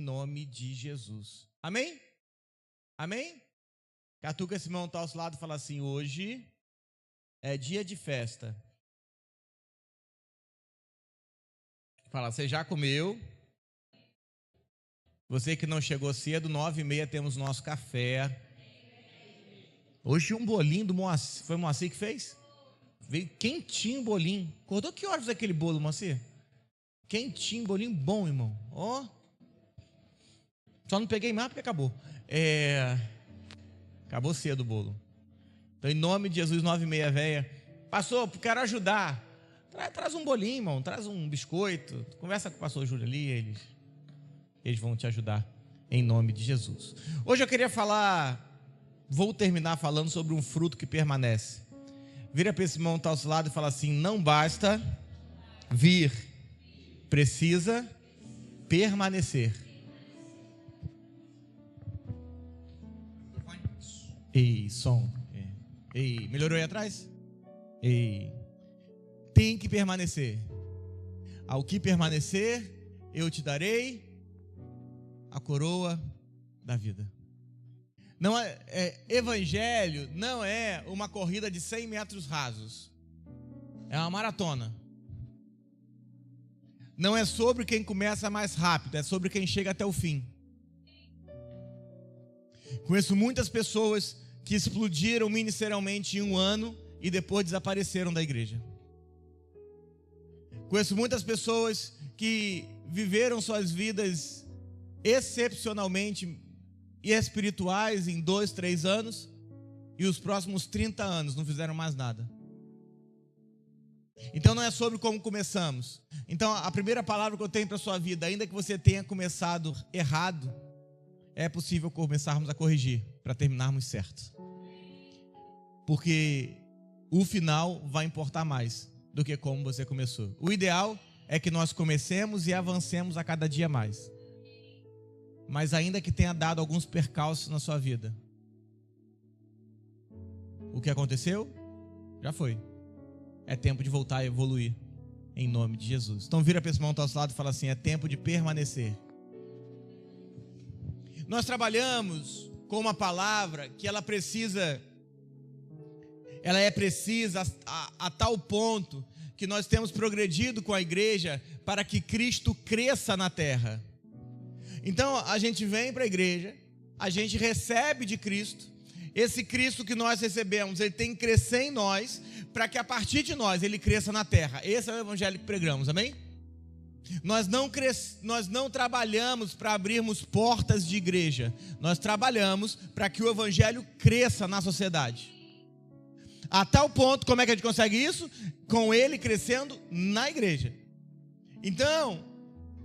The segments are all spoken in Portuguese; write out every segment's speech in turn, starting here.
nome de Jesus. Amém? Amém? Catuca esse irmão tá ao seu lado e fala assim: hoje é dia de festa. Fala, você já comeu? Você que não chegou cedo, 9h30 temos nosso café. Hoje um bolinho do Moacir. Foi o Moacir que fez? Veio quentinho o bolinho. Acordou que horas aquele bolo, Moacir? Quentinho, bolinho bom, irmão. Ó. Só não peguei mais porque acabou. Acabou cedo o bolo. Então, em nome de Jesus, 9h30, véia. Pastor, quero ajudar. Traz um bolinho, irmão. Traz um biscoito. Conversa com o pastor Júlio ali. Eles vão te ajudar. Em nome de Jesus. Hoje eu queria falar. Vou terminar falando sobre um fruto que permanece. Vira para esse irmão que está ao seu lado e fala assim: não basta vir, precisa permanecer. Ei, som. Ei, melhorou aí atrás? Ei, tem que permanecer. Ao que permanecer, eu te darei a coroa da vida. Não evangelho não é uma corrida de 100 metros rasos. É uma maratona. Não é sobre quem começa mais rápido, é sobre quem chega até o fim. Conheço muitas pessoas que explodiram ministerialmente em um ano e depois desapareceram da igreja. Conheço muitas pessoas que viveram suas vidas excepcionalmente e espirituais em 2, 3 anos e os próximos 30 anos não fizeram mais nada. Então não é sobre como começamos. Então a primeira palavra que eu tenho para a sua vida, ainda que você tenha começado errado, é possível começarmos a corrigir para terminarmos certo. Porque o final vai importar mais do que como você começou. O ideal é que nós comecemos e avancemos a cada dia mais. Mas ainda que tenha dado alguns percalços na sua vida, o que aconteceu? Já foi. É tempo de voltar a evoluir, em nome de Jesus. Então vira para esse irmão que está ao seu lado e fala assim: é tempo de permanecer. Nós trabalhamos com uma palavra que ela é precisa a tal ponto que nós temos progredido com a igreja para que Cristo cresça na terra. Então a gente vem para a igreja, a gente recebe de Cristo, esse Cristo que nós recebemos, ele tem que crescer em nós, para que a partir de nós ele cresça na terra. Esse é o evangelho que pregamos, amém? Nós não trabalhamos para abrirmos portas de igreja, nós trabalhamos para que o evangelho cresça na sociedade. A tal ponto, como é que a gente consegue isso? Com ele crescendo na igreja. Então,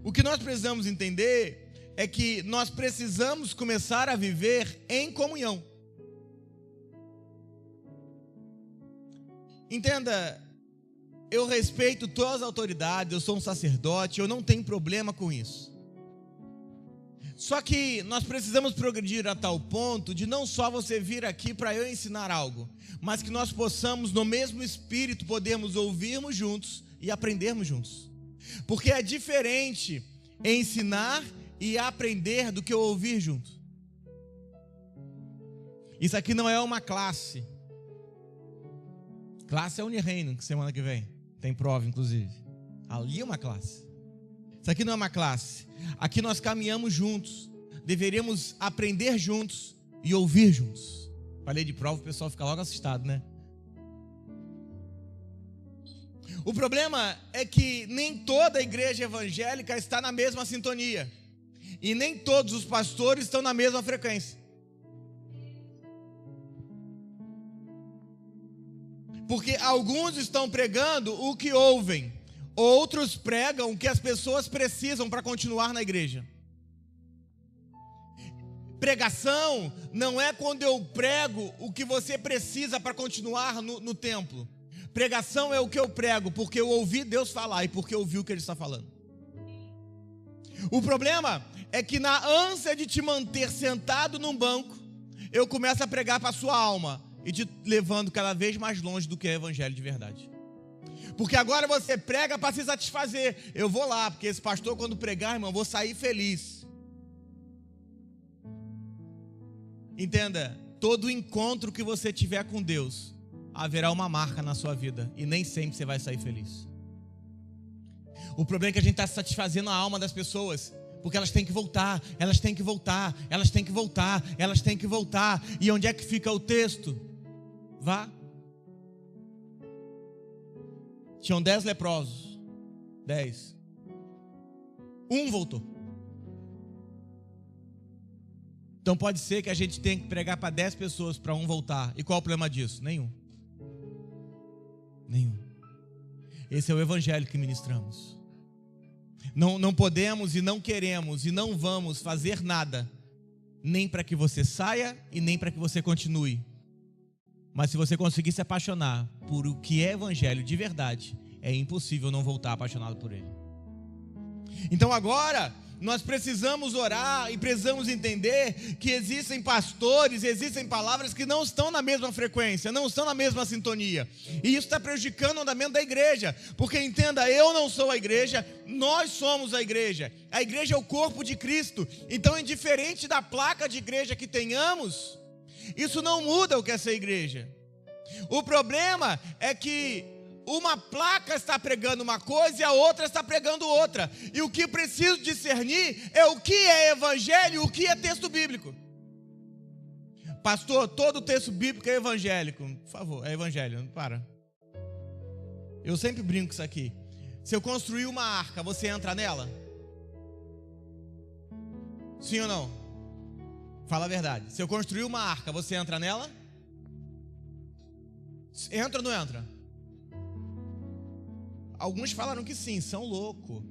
o que nós precisamos entender é que nós precisamos começar a viver em comunhão. Entenda, eu respeito todas as autoridades, eu sou um sacerdote, eu não tenho problema com isso. Só que nós precisamos progredir a tal ponto de não só você vir aqui para eu ensinar algo, mas que nós possamos, no mesmo espírito, podermos ouvirmos juntos e aprendermos juntos. Porque é diferente ensinar e aprender do que ouvir junto. Isso aqui não é uma classe. Classe é Unireino, que semana que vem tem prova, inclusive. Ali é uma classe. Isso aqui não é uma classe. Aqui nós caminhamos juntos. Deveríamos aprender juntos e ouvir juntos. Falei de prova, o pessoal fica logo assustado, né? O problema é que nem toda a igreja evangélica está na mesma sintonia. E nem todos os pastores estão na mesma frequência. Porque alguns estão pregando o que ouvem, outros pregam o que as pessoas precisam para continuar na igreja. Pregação não é quando eu prego o que você precisa para continuar no templo. Pregação é o que eu prego porque eu ouvi Deus falar e porque eu ouvi o que Ele está falando. O problema é que na ânsia de te manter sentado num banco, eu começo a pregar para a sua alma e te levando cada vez mais longe do que é evangelho de verdade. Porque agora você prega para se satisfazer. Eu vou lá, porque esse pastor quando pregar, irmão, eu vou sair feliz. Entenda, todo encontro que você tiver com Deus, haverá uma marca na sua vida, e nem sempre você vai sair feliz. O problema é que a gente está satisfazendo a alma das pessoas, porque elas têm que voltar, elas têm que voltar, elas têm que voltar, elas têm que voltar. E onde é que fica o texto? Vá. Tinham 10 leprosos. 10. Um voltou. Então pode ser que a gente tenha que pregar para 10 pessoas para um voltar. E qual o problema disso? Nenhum. Esse é o evangelho que ministramos. Não podemos e não queremos e não vamos fazer nada, nem para que você saia e nem para que você continue. Mas se você conseguir se apaixonar por o que é evangelho de verdade, é impossível não voltar apaixonado por ele. Então agora nós precisamos orar e precisamos entender que existem pastores, existem palavras que não estão na mesma frequência, não estão na mesma sintonia. E isso está prejudicando o andamento da igreja. Porque entenda, eu não sou a igreja, nós somos a igreja. A igreja é o corpo de Cristo. Então, indiferente da placa de igreja que tenhamos, isso não muda o que é ser igreja. O problema é que uma placa está pregando uma coisa e a outra está pregando outra. E o que preciso discernir é o que é evangelho e o que é texto bíblico. Pastor, todo texto bíblico é evangélico. Por favor, é evangelho, para. Eu sempre brinco com isso aqui. Se eu construir uma arca, você entra nela? Sim ou não? Fala a verdade. Se eu construir uma arca, você entra nela? Entra ou não entra? Alguns falaram que sim, são loucos.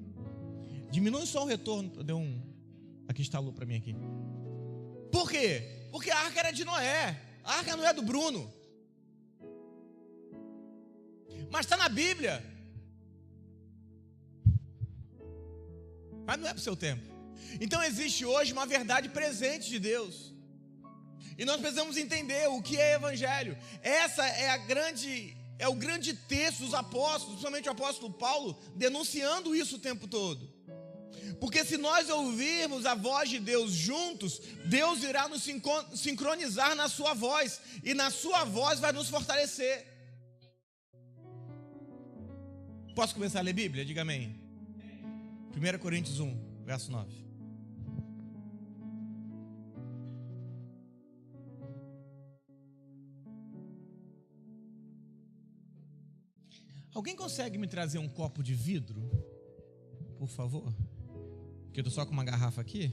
Diminui só o retorno. Aqui instalou para mim aqui. Por quê? Porque a arca era de Noé. A arca não é do Bruno. Mas está na Bíblia. Mas não é para o seu tempo. Então existe hoje uma verdade presente de Deus. E nós precisamos entender o que é evangelho. Essa é o grande texto dos apóstolos, principalmente o apóstolo Paulo, denunciando isso o tempo todo. Porque se nós ouvirmos a voz de Deus juntos, Deus irá nos sincronizar na sua voz, e na sua voz vai nos fortalecer. Posso começar a ler Bíblia? Diga amém. 1 Coríntios 1, verso 9. Alguém consegue me trazer um copo de vidro, por favor? Porque eu estou só com uma garrafa aqui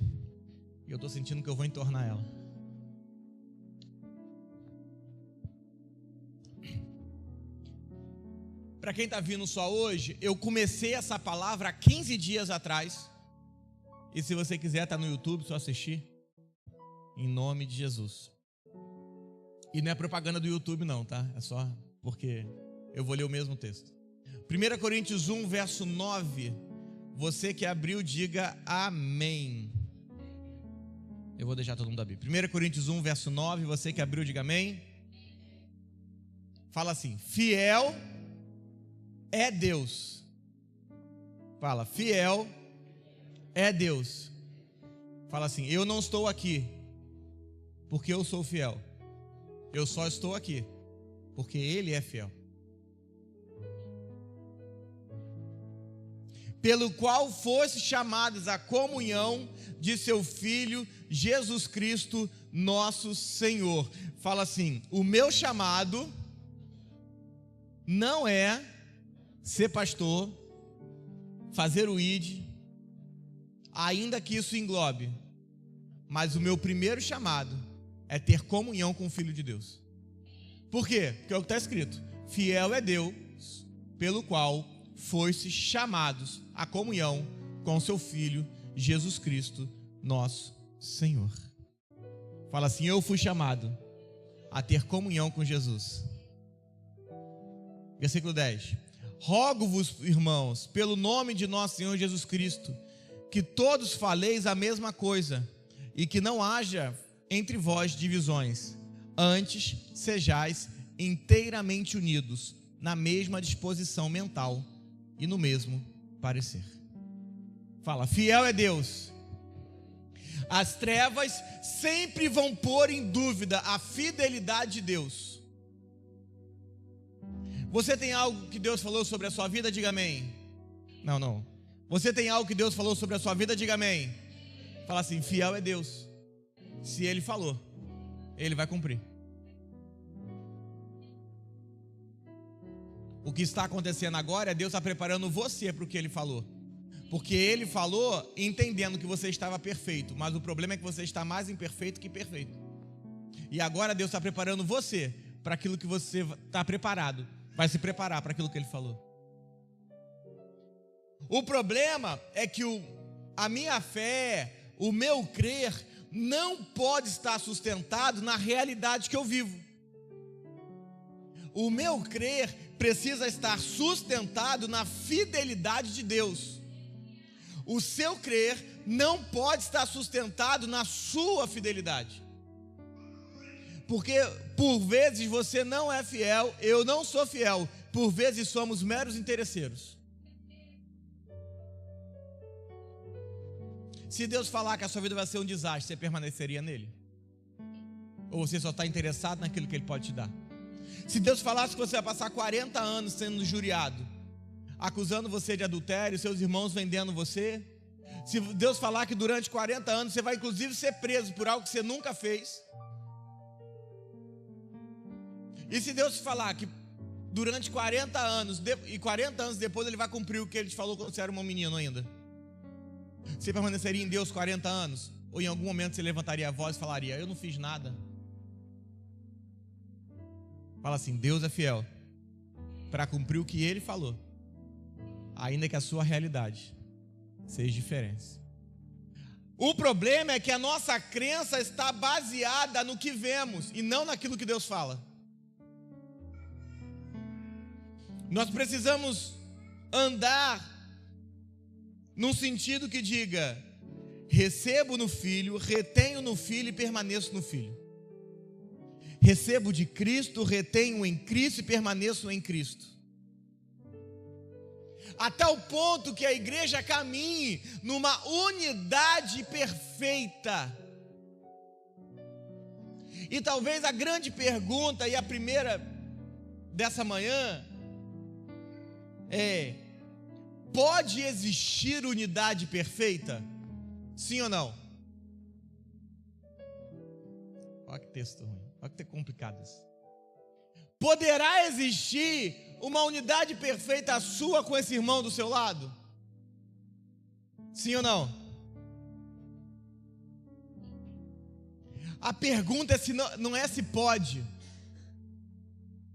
e eu estou sentindo que eu vou entornar ela. Para quem está vindo só hoje, eu comecei essa palavra há 15 dias atrás. E se você quiser, está no YouTube, só assistir. Em nome de Jesus. E não é propaganda do YouTube não, tá? É só porque eu vou ler o mesmo texto. 1 Coríntios 1, verso 9. Você que abriu, diga amém. Eu vou deixar todo mundo abrir. 1 Coríntios 1, verso 9. Você que abriu, diga amém. Fala assim: fiel é Deus. Fala, fiel é Deus. Fala assim: eu não estou aqui porque eu sou fiel. Eu só estou aqui porque Ele é fiel. Pelo qual fosse chamados à comunhão de seu Filho Jesus Cristo, nosso Senhor. Fala assim: o meu chamado não é ser pastor, fazer o ID, ainda que isso englobe, mas o meu primeiro chamado é ter comunhão com o Filho de Deus. Por quê? Porque é o que está escrito: fiel é Deus, pelo qual foste chamados à comunhão com seu Filho Jesus Cristo, nosso Senhor. Fala assim: eu fui chamado a ter comunhão com Jesus. Versículo 10. Rogo-vos, irmãos, pelo nome de nosso Senhor Jesus Cristo, que todos faleis a mesma coisa, e que não haja entre vós divisões, antes sejais inteiramente unidos, na mesma disposição mental e no mesmo parecer. Fala, fiel é Deus. As trevas sempre vão pôr em dúvida a fidelidade de Deus. Você tem algo que Deus falou sobre a sua vida? Diga amém. Não. Você tem algo que Deus falou sobre a sua vida? Diga amém. Fala assim: fiel é Deus. Se Ele falou, Ele vai cumprir. O que está acontecendo agora é Deus está preparando você para o que Ele falou. Porque Ele falou entendendo que você estava perfeito, mas o problema é que você está mais imperfeito que perfeito. E agora Deus está preparando você para aquilo que você está preparado. Vai se preparar para aquilo que Ele falou. O problema é que a minha fé, o meu crer, não pode estar sustentado na realidade que eu vivo. O meu crer precisa estar sustentado na fidelidade de Deus. O seu crer não pode estar sustentado na sua fidelidade. Porque por vezes você não é fiel, eu não sou fiel. Por vezes somos meros interesseiros. Se Deus falar que a sua vida vai ser um desastre, você permaneceria nele? Ou você só está interessado naquilo que Ele pode te dar? Se Deus falasse que você vai passar 40 anos sendo injuriado, acusando você de adultério, seus irmãos vendendo você, se Deus falar que durante 40 anos você vai inclusive ser preso por algo que você nunca fez, e se Deus falar que durante 40 anos, e 40 anos depois Ele vai cumprir o que Ele te falou quando você era um menino ainda, você permaneceria em Deus 40 anos? Ou em algum momento você levantaria a voz e falaria: eu não fiz nada? Fala assim: Deus é fiel para cumprir o que Ele falou, ainda que a sua realidade seja diferente. O problema é que a nossa crença está baseada no que vemos e não naquilo que Deus fala. Nós precisamos andar num sentido que diga: recebo no Filho, retenho no Filho e permaneço no Filho. Recebo de Cristo, retenho em Cristo e permaneço em Cristo. Até o ponto que a igreja caminhe numa unidade perfeita. E talvez a grande pergunta, e a primeira dessa manhã, é: pode existir unidade perfeita? Sim ou não? Olha que texto ruim, olha que complicado isso. Poderá existir uma unidade perfeita sua com esse irmão do seu lado? Sim ou não? A pergunta é não é se pode.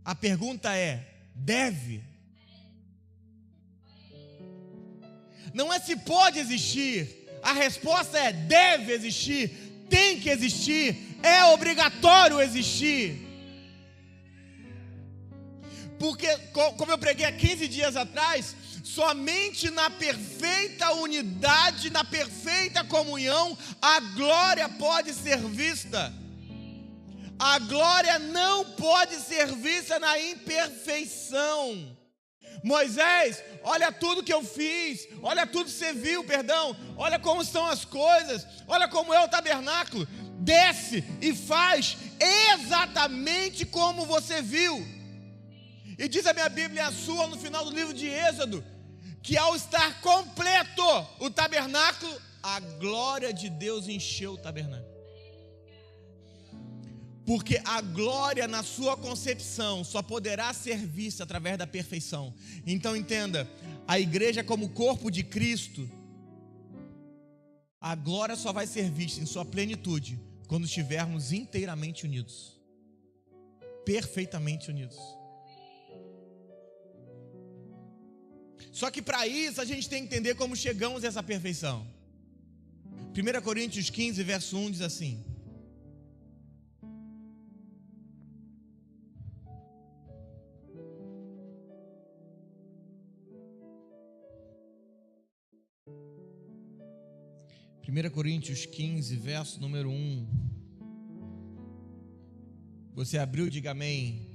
A pergunta é: deve? Não é se pode existir. A resposta é: deve existir, tem que existir, é obrigatório existir. Porque, como eu preguei há 15 dias atrás, somente na perfeita unidade, na perfeita comunhão, a glória pode ser vista. A glória não pode ser vista na imperfeição. Moisés, olha tudo que eu fiz, olha tudo que você viu, olha como estão as coisas, olha como é o tabernáculo. Desce e faz exatamente como você viu. E diz a minha Bíblia, a sua, no final do livro de Êxodo, que ao estar completo o tabernáculo, a glória de Deus encheu o tabernáculo. Porque a glória na sua concepção só poderá ser vista através da perfeição. Então entenda, a igreja como corpo de Cristo, a glória só vai ser vista em sua plenitude quando estivermos inteiramente unidos, perfeitamente unidos. Só que para isso a gente tem que entender como chegamos a essa perfeição. 1 Coríntios 15, verso 1 diz assim: Primeira Coríntios 15, verso número 1. Você abriu, diga amém.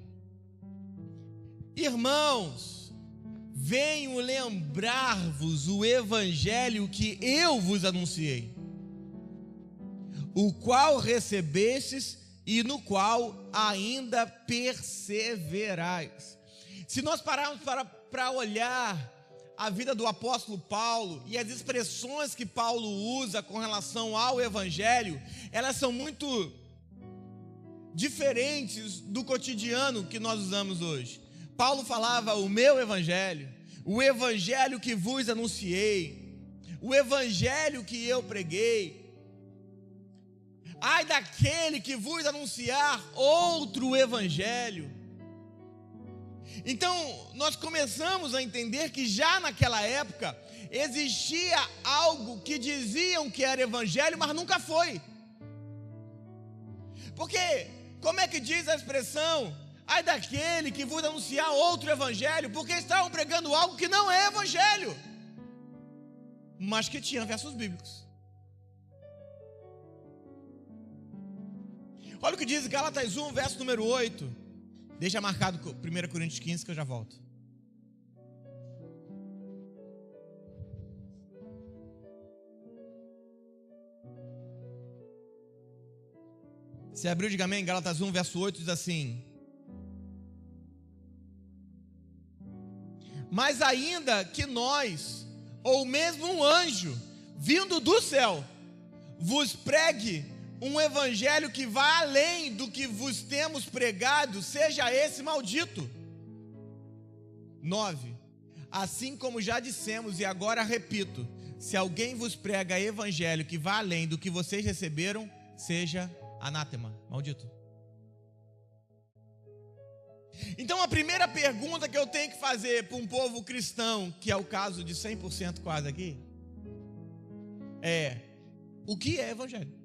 Irmãos, venho lembrar-vos o evangelho que eu vos anunciei. o qual recebestes e no qual ainda perseverais. Se nós pararmos para olhar a vida do apóstolo Paulo e as expressões que Paulo usa com relação ao evangelho, elas são muito diferentes do cotidiano que nós usamos hoje. Paulo falava o meu evangelho, o evangelho que vos anunciei, o evangelho que eu preguei. Ai daquele que vos anunciar outro evangelho. Então, nós começamos a entender que já naquela época existia algo que diziam que era evangelho, mas nunca foi. Porque, como é que diz a expressão, ai daquele que vos anunciar outro evangelho, porque estavam pregando algo que não é evangelho, mas que tinha versos bíblicos. Olha o que diz Gálatas 1, verso número 8. Deixa marcado 1 Coríntios 15 que eu já volto. Se abriu, diga amém. Gálatas 1, verso 8 diz assim: mas ainda que nós, ou mesmo um anjo, vindo do céu, vos pregue um evangelho que vá além do que vos temos pregado, seja esse maldito. 9. Assim como já dissemos e agora repito, se alguém vos prega evangelho que vá além do que vocês receberam, seja anátema, maldito. Então a primeira pergunta que eu tenho que fazer para um povo cristão, que é o caso de 100% quase aqui, é: o que é evangelho?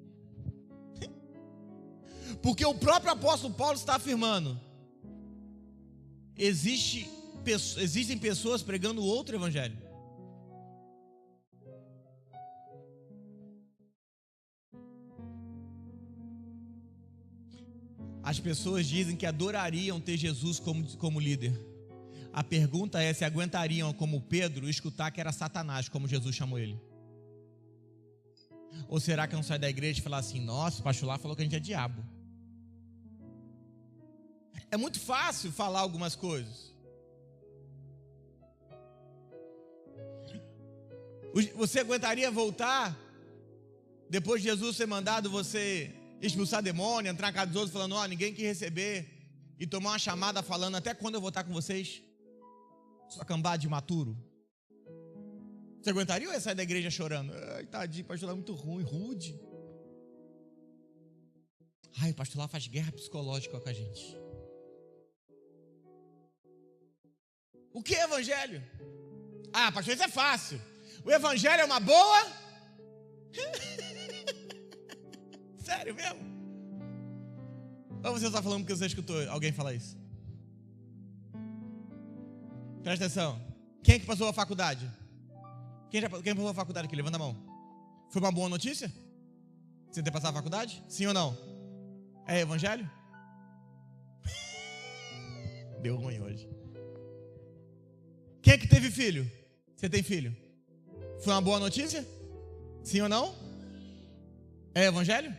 Porque o próprio apóstolo Paulo está afirmando: existem pessoas pregando outro evangelho. As pessoas dizem que adorariam ter Jesus como líder. A pergunta é se aguentariam, como Pedro, escutar que era Satanás, como Jesus chamou ele. Ou será que não sai da igreja e falar assim: nossa, o pastor lá falou que a gente é diabo? É muito fácil falar algumas coisas. Você aguentaria voltar, depois de Jesus ser mandado você expulsar demônio, entrar na casa dos outros falando: ó, ninguém quer receber, e tomar uma chamada falando: até quando eu vou estar com vocês? Sua cambada de imaturo. Você aguentaria ou ia sair da igreja chorando? Ai, tadinho, pastor lá é muito ruim, rude. Ai, o pastor lá faz guerra psicológica com a gente. O que é evangelho? Ah, pastor, isso é fácil. O evangelho é uma boa? Sério mesmo? Ou você está falando porque você escutou alguém falar isso? Presta atenção. Quem é que passou a faculdade? Quem passou a faculdade aqui? Levanta a mão. Foi uma boa notícia? Você ter passado a faculdade? Sim ou não? É evangelho? Deu ruim hoje. Quem é que teve filho? Você tem filho? Foi uma boa notícia? Sim ou não? É evangelho?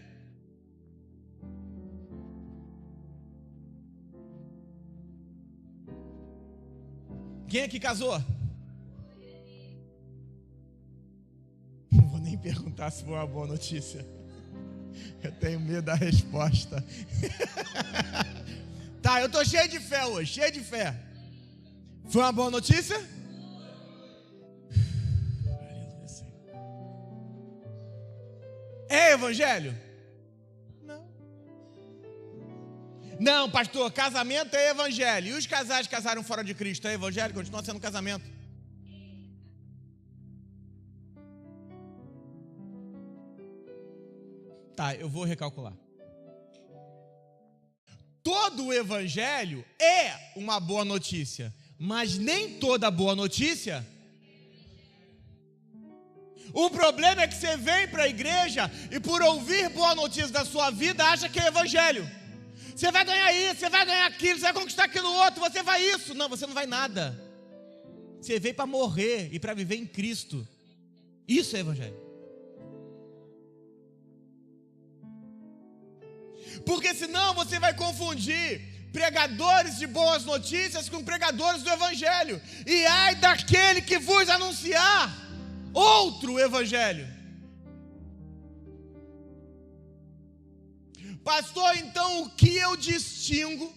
Quem é que casou? Não vou nem perguntar se foi uma boa notícia. Eu tenho medo da resposta. Tá, eu tô cheio de fé hoje, cheio de fé. Foi uma boa notícia? É evangelho? Não. Não, pastor, casamento é evangelho. E os casais que casaram fora de Cristo, é evangelho? Continua sendo casamento. Tá, eu vou recalcular. Todo o evangelho é uma boa notícia, mas nem toda boa notícia. O problema é que você vem para a igreja e por ouvir boa notícia da sua vida, acha que é evangelho. Você vai ganhar isso, você vai ganhar aquilo, você vai conquistar aquilo outro, você vai isso. Não, você não vai nada. Você veio para morrer e para viver em Cristo. Isso é evangelho. Porque senão você vai confundir pregadores de boas notícias com pregadores do evangelho. E ai daquele que vos anunciar outro evangelho. Pastor, então o que eu distingo?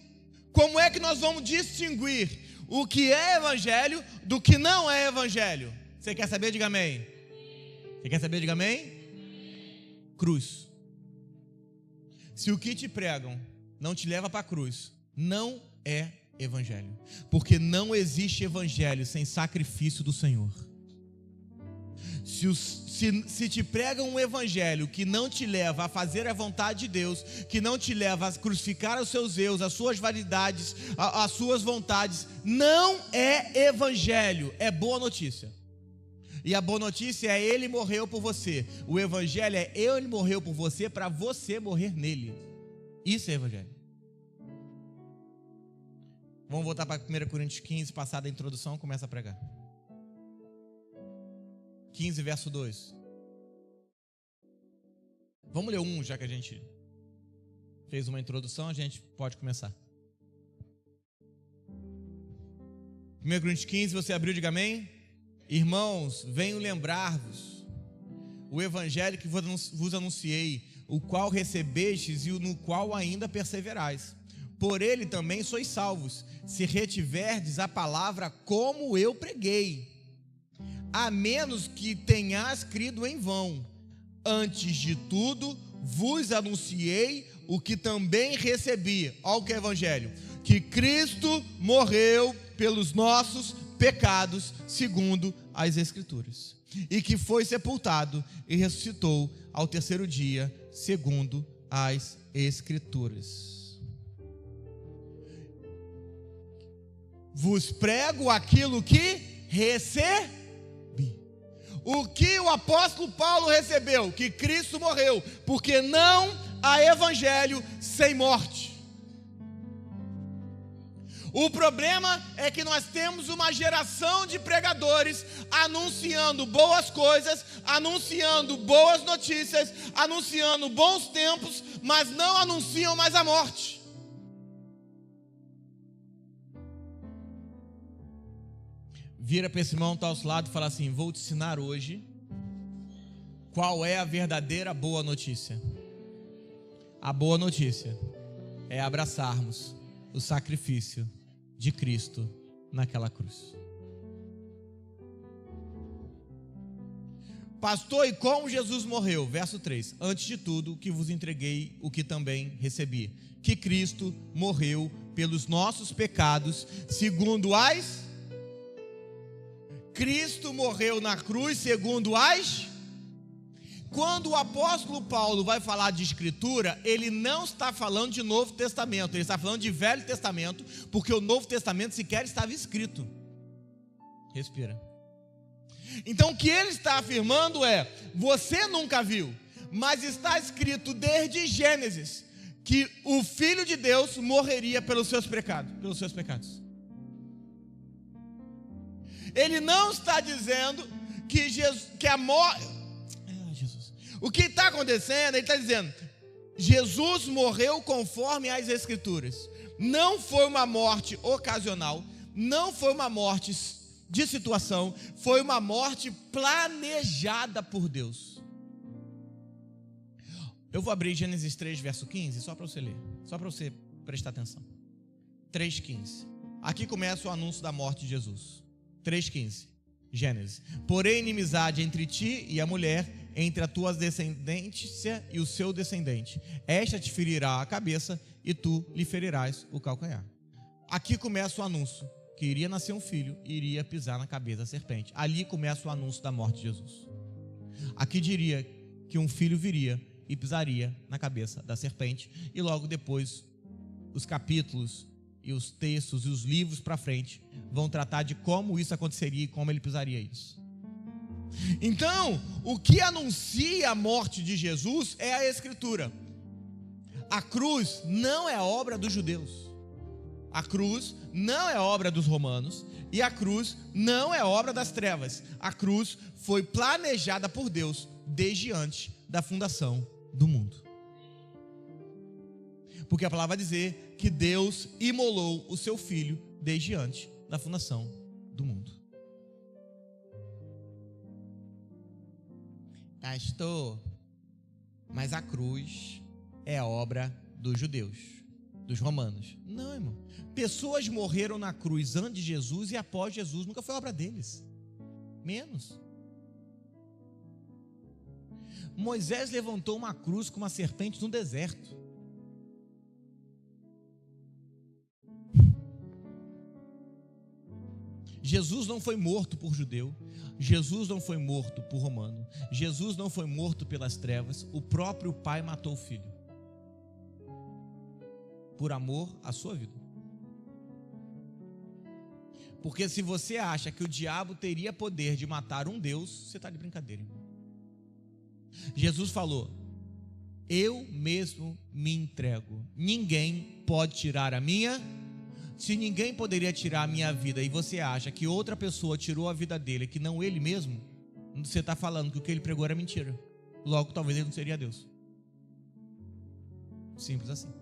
Como é que nós vamos distinguir o que é evangelho do que não é evangelho? Você quer saber? Diga amém. Você quer saber? Diga amém. Cruz. Se o que te pregam não te leva para a cruz, não é evangelho. Porque não existe evangelho sem sacrifício do Senhor. Se te pregam um evangelho que não te leva a fazer a vontade de Deus, que não te leva a crucificar os seus erros, as suas vaidades, as suas vontades, não é evangelho, é boa notícia. E a boa notícia é: Ele morreu por você. O evangelho é: Ele morreu por você para você morrer nele. Isso é evangelho. Vamos voltar para 1 Coríntios 15, passada a introdução, começa a pregar. 15, verso 2. Vamos ler já que a gente fez uma introdução, a gente pode começar. 1 Coríntios 15, você abriu, diga amém. Irmãos, venho lembrar-vos o evangelho que vos anunciei, o qual recebestes e no qual ainda perseverais. Por ele também sois salvos, se retiverdes a palavra como eu preguei. A menos que tenhas crido em vão. Antes de tudo, vos anunciei o que também recebi. Olha o que é evangelho: que Cristo morreu pelos nossos pecados, segundo as Escrituras, e que foi sepultado e ressuscitou ao terceiro dia, segundo as Escrituras. Vos prego aquilo que recebi. O que o apóstolo Paulo recebeu? Que Cristo morreu, porque não há evangelho sem morte. O problema é que nós temos uma geração de pregadores anunciando boas coisas, anunciando boas notícias, anunciando bons tempos, mas não anunciam mais a morte. Vira para esse irmão que está ao seu lado e fala assim: vou te ensinar hoje qual é a verdadeira boa notícia. A boa notícia é abraçarmos o sacrifício de Cristo naquela cruz. Pastor, e como Jesus morreu? Verso 3: antes de tudo, que vos entreguei o que também recebi, que Cristo morreu pelos nossos pecados, segundo as... Cristo morreu na cruz segundo as... Quando o apóstolo Paulo vai falar de Escritura, ele não está falando de Novo Testamento, ele está falando de Velho Testamento, porque o Novo Testamento sequer estava escrito. Respira. Então o que ele está afirmando é: você nunca viu, mas está escrito desde Gênesis que o Filho de Deus morreria pelos seus pecados. Ele não está dizendo que a morte... O que está acontecendo? Ele está dizendo: Jesus morreu conforme as Escrituras. Não foi uma morte ocasional, não foi uma morte de situação, foi uma morte planejada por Deus. Eu vou abrir Gênesis 3, verso 15, só para você ler, só para você prestar atenção. 3,15. Aqui começa o anúncio da morte de Jesus. 3,15. Gênesis: porém inimizade entre ti e a mulher, entre a tua descendência e o seu descendente. Esta te ferirá a cabeça e tu lhe ferirás o calcanhar. Aqui começa o anúncio que iria nascer um filho e iria pisar na cabeça da serpente. Ali começa o anúncio da morte de Jesus. Aqui diria que um filho viria e pisaria na cabeça da serpente, e logo depois os capítulos e os textos e os livros para frente vão tratar de como isso aconteceria e como ele pisaria isso. Então, o que anuncia a morte de Jesus é a Escritura. A cruz não é obra dos judeus, a cruz não é obra dos romanos, e a cruz não é obra das trevas. A cruz foi planejada por Deus desde antes da fundação do mundo. Porque a palavra vai dizer que Deus imolou o seu Filho desde antes da fundação do mundo. Pastor, mas a cruz é a obra dos judeus, dos romanos. Não, irmão. Pessoas morreram na cruz antes de Jesus e após Jesus, nunca foi obra deles. Menos. Moisés levantou uma cruz com uma serpente no deserto. Jesus não foi morto por judeu, Jesus não foi morto por romano, Jesus não foi morto pelas trevas, o próprio Pai matou o Filho, por amor à sua vida. Porque se você acha que o diabo teria poder de matar um Deus, você está de brincadeira, irmão. Jesus falou: eu mesmo me entrego, ninguém pode tirar a minha. Se ninguém poderia tirar a minha vida e você acha que outra pessoa tirou a vida dele, que não ele mesmo, você está falando que o que ele pregou era mentira. Logo, talvez ele não seria Deus. Simples assim.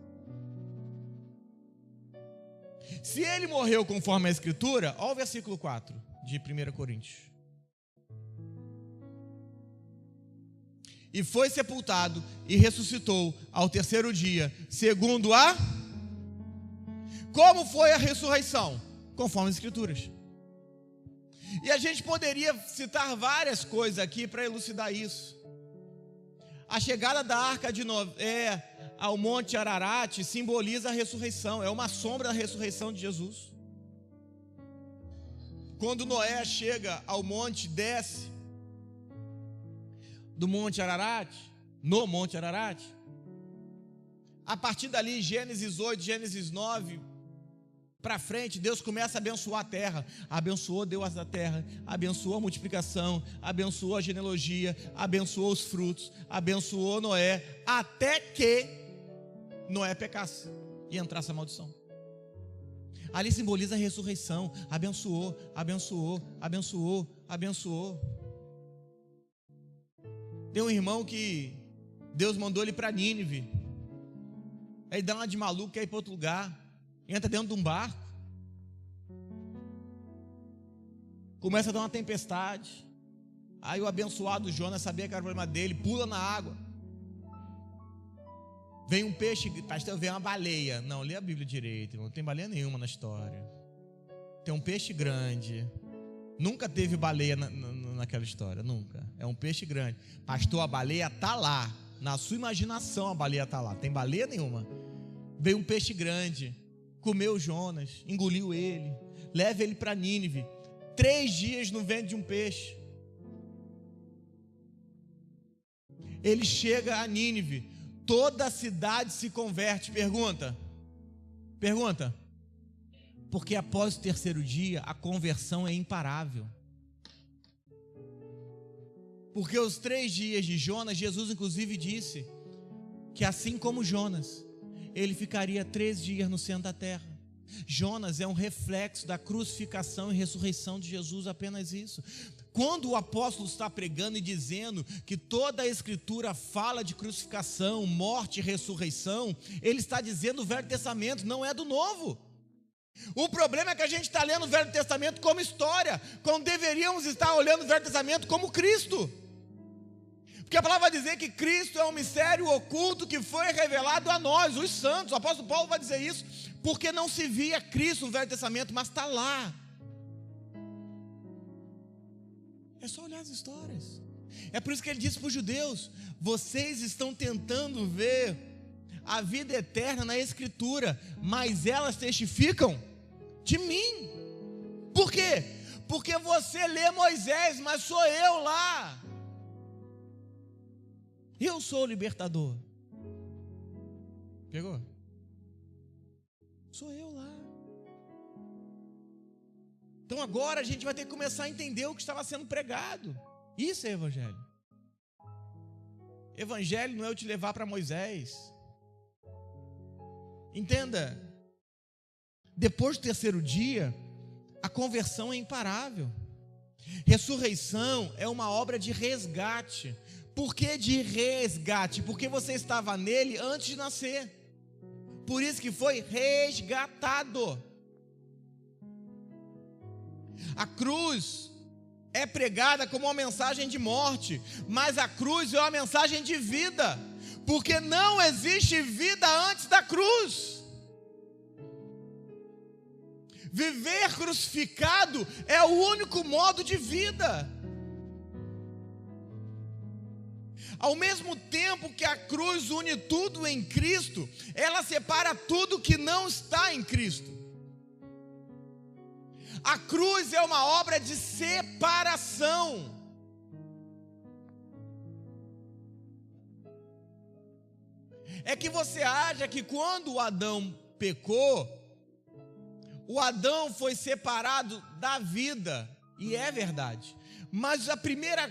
Se ele morreu conforme a Escritura, olha o versículo 4 de 1 Coríntios. E foi sepultado e ressuscitou ao terceiro dia, segundo a... Como foi a ressurreição? Conforme as Escrituras. E a gente poderia citar várias coisas aqui para elucidar isso. A chegada da arca de Noé ao Monte Ararat simboliza a ressurreição, é uma sombra da ressurreição de Jesus. Quando Noé chega ao monte, desce do Monte Ararat, no Monte Ararat, a partir dali, Gênesis 8, Gênesis 9, para frente, Deus começa a abençoar a terra. Abençoou Deus da terra, abençoou a multiplicação, abençoou a genealogia, abençoou os frutos, abençoou Noé, até que Noé pecasse e entrasse a maldição. Ali simboliza a ressurreição. Abençoou, abençoou, abençoou, abençoou. Tem um irmão que Deus mandou ele para Nínive. Aí dá uma de maluco, quer ir para outro lugar. Entra dentro de um barco, começa a dar uma tempestade. Aí o abençoado Jonas sabia que era o problema dele, pula na água. Vem um peixe, pastor, vem uma baleia. Não, lê a Bíblia direito, não tem baleia nenhuma na história. Tem um peixe grande. Nunca teve baleia naquela história, nunca. É um peixe grande. Pastor, a baleia está lá. Na sua imaginação a baleia está lá. Tem baleia nenhuma. Veio um peixe grande, comeu Jonas, engoliu ele, leva ele para Nínive. 3 dias no ventre de um peixe. Ele chega a Nínive, toda a cidade se converte. Pergunta. Porque após o terceiro dia, a conversão é imparável. Porque os 3 dias de Jonas, Jesus inclusive disse que assim como Jonas, ele ficaria 3 dias no centro da terra. Jonas é um reflexo da crucificação e ressurreição de Jesus, apenas isso. Quando o apóstolo está pregando e dizendo que toda a Escritura fala de crucificação, morte e ressurreição, ele está dizendo o Velho Testamento, não é do Novo. O problema é que a gente está lendo o Velho Testamento como história, quando deveríamos estar olhando o Velho Testamento como Cristo. Porque a palavra vai dizer que Cristo é um mistério oculto que foi revelado a nós, os santos. O apóstolo Paulo vai dizer isso, porque não se via Cristo no Velho Testamento, mas está lá. É só olhar as histórias. É por isso que ele disse para os judeus: vocês estão tentando ver a vida eterna na Escritura, mas elas testificam de mim. Por quê? Porque você lê Moisés, mas sou eu lá. Eu sou o libertador. Pegou? Sou eu lá. Então agora a gente vai ter que começar a entender o que estava sendo pregado. Isso é evangelho. Evangelho não é eu te levar para Moisés. Entenda. Depois do terceiro dia, a conversão é imparável. Ressurreição é uma obra de resgate. Por que de resgate? Porque você estava nele antes de nascer. Por isso que foi resgatado. A cruz é pregada como uma mensagem de morte, mas a cruz é uma mensagem de vida, porque não existe vida antes da cruz. Viver crucificado é o único modo de vida. Ao mesmo tempo que a cruz une tudo em Cristo, ela separa tudo que não está em Cristo. A cruz é uma obra de separação. É que você acha que quando o Adão pecou, o Adão foi separado da vida, e é verdade, mas a primeira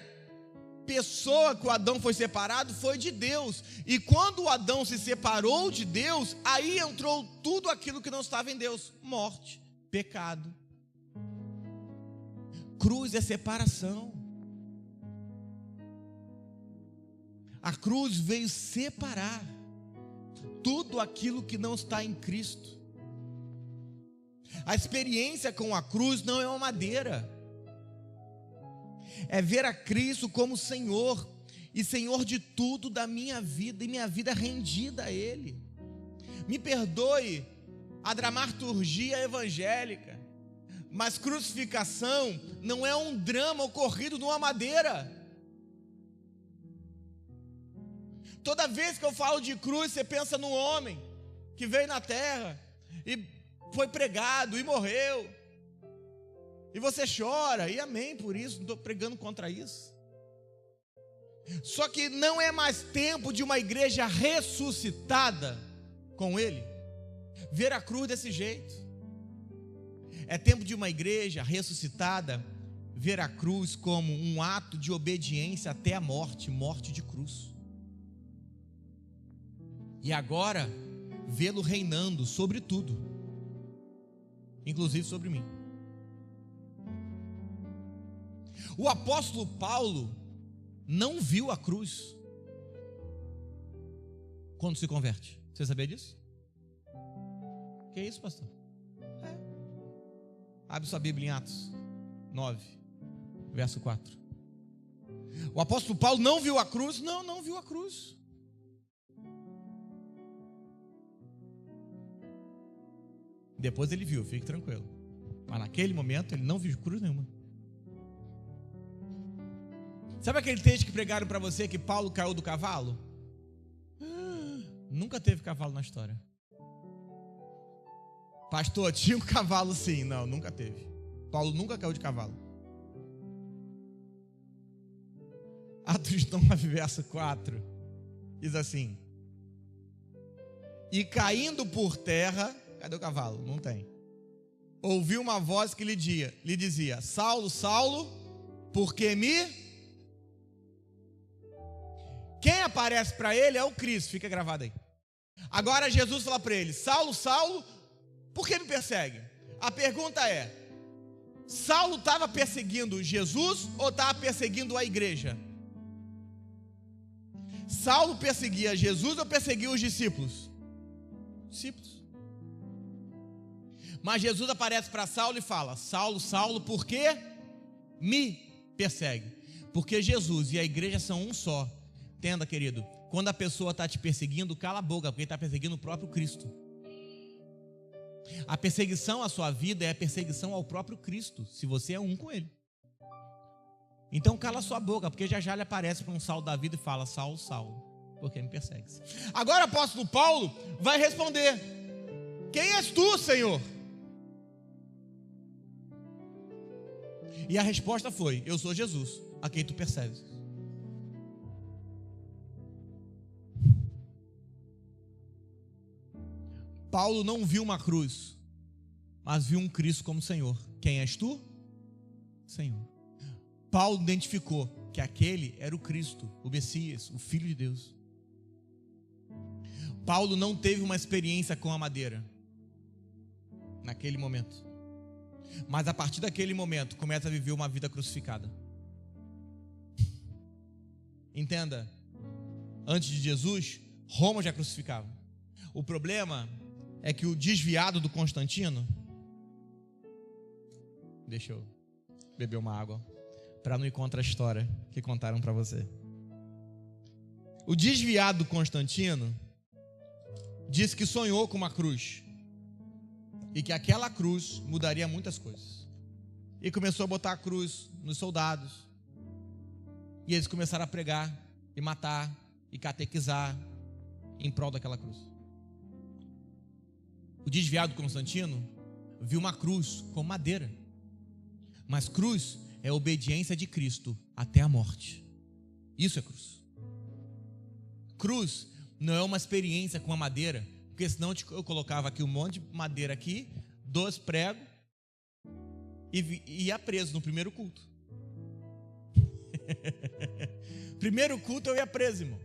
pessoa que o Adão foi separado foi de Deus, e quando o Adão se separou de Deus, aí entrou tudo aquilo que não estava em Deus: morte, pecado. Cruz é separação. A cruz veio separar tudo aquilo que não está em Cristo. A experiência com a cruz não é uma madeira, é ver a Cristo como Senhor, e Senhor de tudo da minha vida, e minha vida rendida a Ele. Me perdoe a dramaturgia evangélica, mas crucificação não é um drama ocorrido numa madeira. Toda vez que eu falo de cruz, você pensa num homem que veio na terra e foi pregado e morreu, e você chora, e amém por isso, não estou pregando contra isso. Só que não é mais tempo de uma igreja ressuscitada com Ele ver a cruz desse jeito. É tempo de uma igreja ressuscitada ver a cruz como um ato de obediência até a morte, morte de cruz. E agora, vê-lo reinando sobre tudo, inclusive sobre mim. O apóstolo Paulo não viu a cruz quando se converte. Você sabia disso? Que isso, pastor? Abre sua Bíblia em Atos 9, verso 4. O apóstolo Paulo não viu a cruz? Não viu a cruz. Depois ele viu, fique tranquilo. Mas naquele momento ele não viu cruz nenhuma. Sabe aquele texto que pregaram para você que Paulo caiu do cavalo? Nunca teve cavalo na história. Pastor, tinha um cavalo sim. Não, nunca teve. Paulo nunca caiu de cavalo. Atos 9, verso 4 diz assim: e caindo por terra, cadê o cavalo? Não tem. Ouviu uma voz que lhe dizia: Saulo, Saulo, por que me... Quem aparece para ele é o Cristo, fica gravado aí. Agora Jesus fala para ele: Saulo, Saulo, por que me persegue? A pergunta é: Saulo estava perseguindo Jesus ou estava perseguindo a igreja? Saulo perseguia Jesus ou perseguia os discípulos? Discípulos. Mas Jesus aparece para Saulo e fala: Saulo, Saulo, por que me persegue? Porque Jesus e a igreja são um só. Entenda, querido, quando a pessoa está te perseguindo, cala a boca, porque está perseguindo o próprio Cristo. A perseguição à sua vida é a perseguição ao próprio Cristo, se você é um com Ele. Então cala a sua boca, porque já ele aparece para um Saulo da vida e fala: Saulo, Saulo, por que me persegues? Agora o apóstolo Paulo vai responder: quem és tu, Senhor? E a resposta foi: eu sou Jesus, a quem tu persegues. Paulo não viu uma cruz, mas viu um Cristo como Senhor. Quem és tu? Senhor. Paulo identificou que aquele era o Cristo, o Messias, o Filho de Deus. Paulo não teve uma experiência com a madeira naquele momento, mas a partir daquele momento começa a viver uma vida crucificada. Entenda, antes de Jesus, Roma já crucificava. O problema é que o desviado do Constantino, deixa eu beber uma água, para não ir contra a história que contaram para você. O desviado do Constantino disse que sonhou com uma cruz e que aquela cruz mudaria muitas coisas. E começou a botar a cruz nos soldados. E eles começaram a pregar e matar e catequizar em prol daquela cruz. O desviado do Constantino viu uma cruz com madeira. Mas cruz é a obediência de Cristo até a morte. Isso é cruz. Cruz não é uma experiência com a madeira, porque senão eu colocava aqui um monte de madeira aqui, 2 pregos e ia preso no primeiro culto. Primeiro culto eu ia preso, irmão.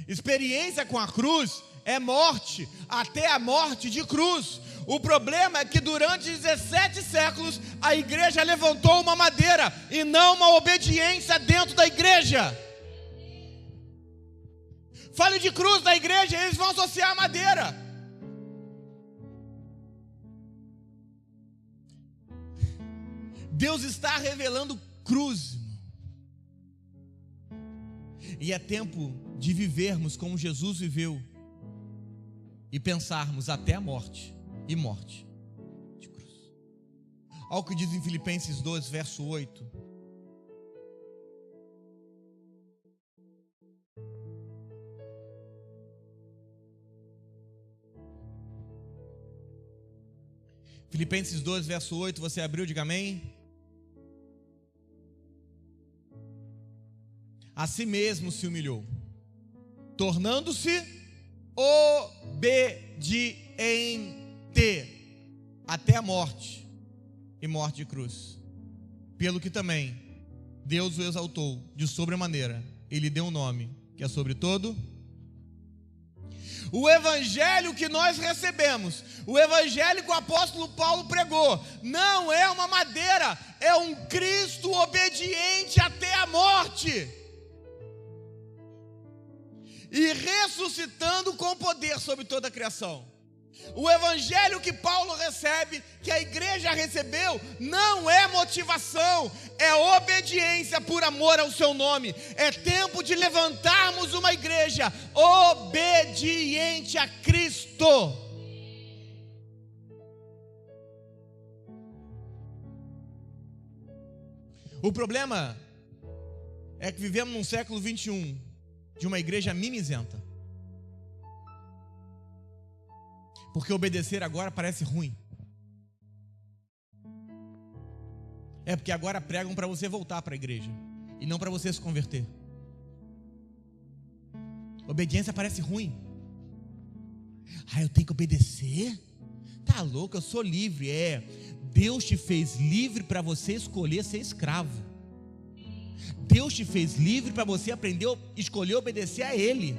Experiência com a cruz é morte, até a morte de cruz. O problema é que durante 17 séculos a igreja levantou uma madeira e não uma obediência dentro da igreja. Fale de cruz da igreja, eles vão associar a madeira. Deus está revelando cruz, irmão. E é tempo de vivermos como Jesus viveu e pensarmos até a morte e morte de cruz. Olha o que diz em Filipenses 2, verso 8. Filipenses 2, verso 8, você abriu, diga amém. A si mesmo se humilhou, tornando-se obediente até a morte e morte de cruz. Pelo que também Deus o exaltou de sobremaneira e lhe deu um nome que é sobre todo. O evangelho que nós recebemos, o evangelho que o apóstolo Paulo pregou, não é uma madeira, é um Cristo obediente até a morte e ressuscitando com poder sobre toda a criação. O evangelho que Paulo recebe, que a igreja recebeu, não é motivação, é obediência por amor ao seu nome. É tempo de levantarmos uma igreja obediente a Cristo. O problema é que vivemos num século 21 de uma igreja mimizenta. Porque obedecer agora parece ruim. É porque agora pregam para você voltar para a igreja e não para você se converter. Obediência parece ruim. Eu tenho que obedecer? Tá louco, eu sou livre. Deus te fez livre para você escolher ser escravo. Deus te fez livre para você aprender a escolher obedecer a Ele.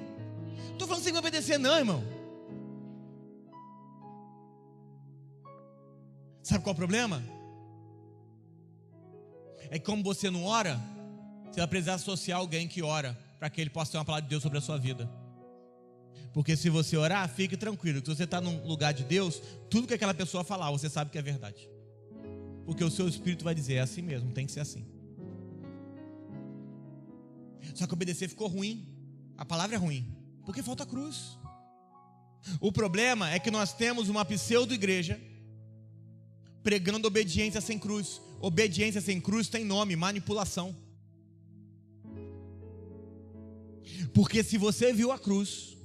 Não estou falando sem obedecer não, irmão. Sabe qual é o problema? É que como você não ora, você vai precisar associar alguém que ora, para que ele possa ter uma palavra de Deus sobre a sua vida. Porque se você orar, fique tranquilo, que se você está num lugar de Deus, tudo que aquela pessoa falar, você sabe que é verdade. Porque o seu espírito vai dizer, é assim mesmo, tem que ser assim. Só que obedecer ficou ruim. A palavra é ruim, porque falta cruz. O problema é que nós temos uma pseudo-igreja pregando obediência sem cruz. Obediência sem cruz tem nome, manipulação. Porque se você viu a cruz,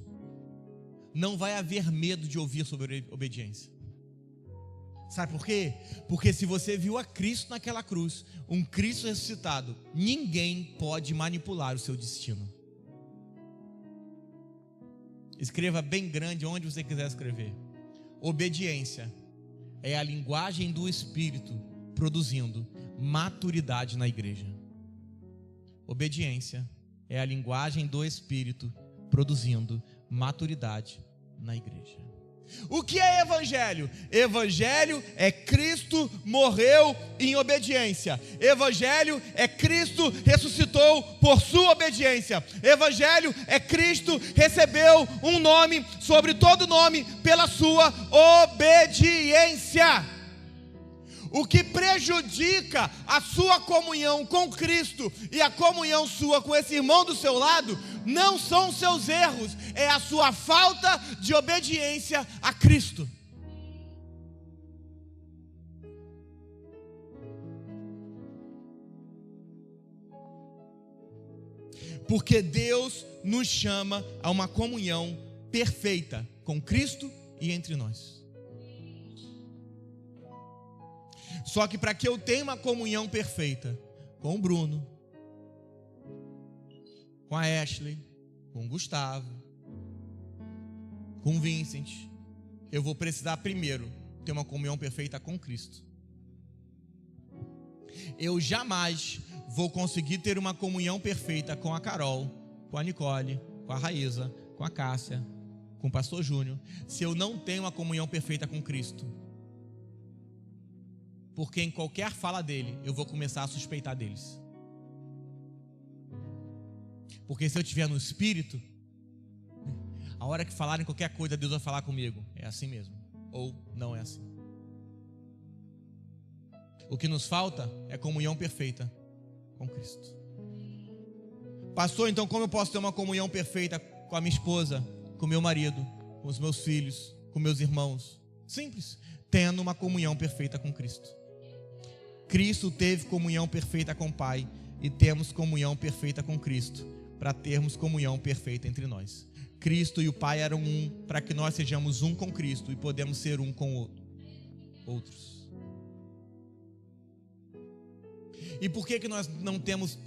não vai haver medo de ouvir sobre obediência. Sabe por quê? Porque se você viu a Cristo naquela cruz, um Cristo ressuscitado, ninguém pode manipular o seu destino. Escreva bem grande onde você quiser escrever. Obediência é a linguagem do Espírito produzindo maturidade na igreja. Obediência é a linguagem do Espírito produzindo maturidade na igreja. O que é evangelho? Evangelho é Cristo morreu em obediência. Evangelho é Cristo ressuscitou por sua obediência. Evangelho é Cristo recebeu um nome sobre todo nome pela sua obediência. O que prejudica a sua comunhão com Cristo e a comunhão sua com esse irmão do seu lado não são os seus erros, é a sua falta de obediência a Cristo. Porque Deus nos chama a uma comunhão perfeita com Cristo e entre nós. Só que para que eu tenha uma comunhão perfeita com o Bruno, com a Ashley, com o Gustavo, com o Vincent, eu vou precisar primeiro ter uma comunhão perfeita com Cristo. Eu jamais vou conseguir ter uma comunhão perfeita com a Carol, com a Nicole, com a Raíza, com a Cássia, com o pastor Júnior, se eu não tenho uma comunhão perfeita com Cristo. Porque em qualquer fala dele, eu vou começar a suspeitar deles. Porque se eu estiver no Espírito, a hora que falarem qualquer coisa, Deus vai falar comigo. É assim mesmo. Ou não é assim. O que nos falta é comunhão perfeita com Cristo. Pastor, então como eu posso ter uma comunhão perfeita com a minha esposa, com o meu marido, com os meus filhos, com meus irmãos? Simples. Tendo uma comunhão perfeita com Cristo. Cristo teve comunhão perfeita com o Pai e temos comunhão perfeita com Cristo, para termos comunhão perfeita entre nós. Cristo e o Pai eram um, para que nós sejamos um com Cristo e podemos ser um com outros. E por que nós não temos?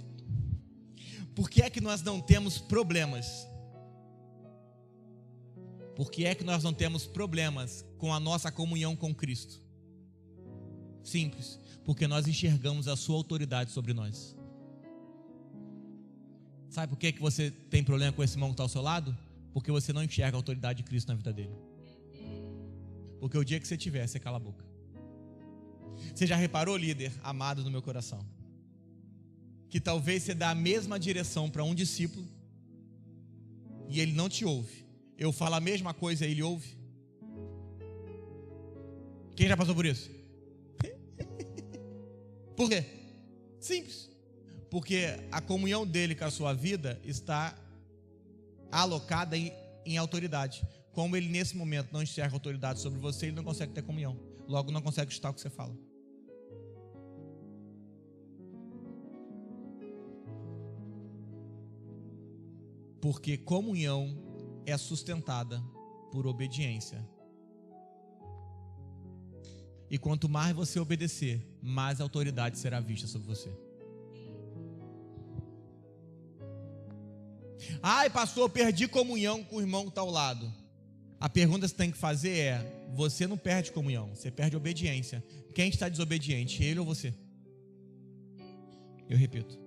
Por que é que nós não temos problemas? Por que é que nós não temos problemas com a nossa comunhão com Cristo? Simples. Porque nós enxergamos a sua autoridade sobre nós. Sabe por que você tem problema com esse irmão que está ao seu lado? Porque você não enxerga a autoridade de Cristo na vida dele. Porque o dia que você tiver, você cala a boca. Você já reparou, líder amado no meu coração, que talvez você dá a mesma direção para um discípulo e ele não te ouve. Eu falo a mesma coisa e ele ouve? Quem já passou por isso? Por quê? Simples. Porque a comunhão dele com a sua vida está alocada em autoridade. Como ele nesse momento não enxerga autoridade sobre você, ele não consegue ter comunhão. Logo não consegue escutar o que você fala. Porque comunhão é sustentada por obediência. E quanto mais você obedecer, mais autoridade será vista sobre você. Ai, pastor, perdi comunhão com o irmão que está ao lado. A pergunta que você tem que fazer é: você não perde comunhão, você perde obediência. Quem está desobediente, ele ou você? Eu repito.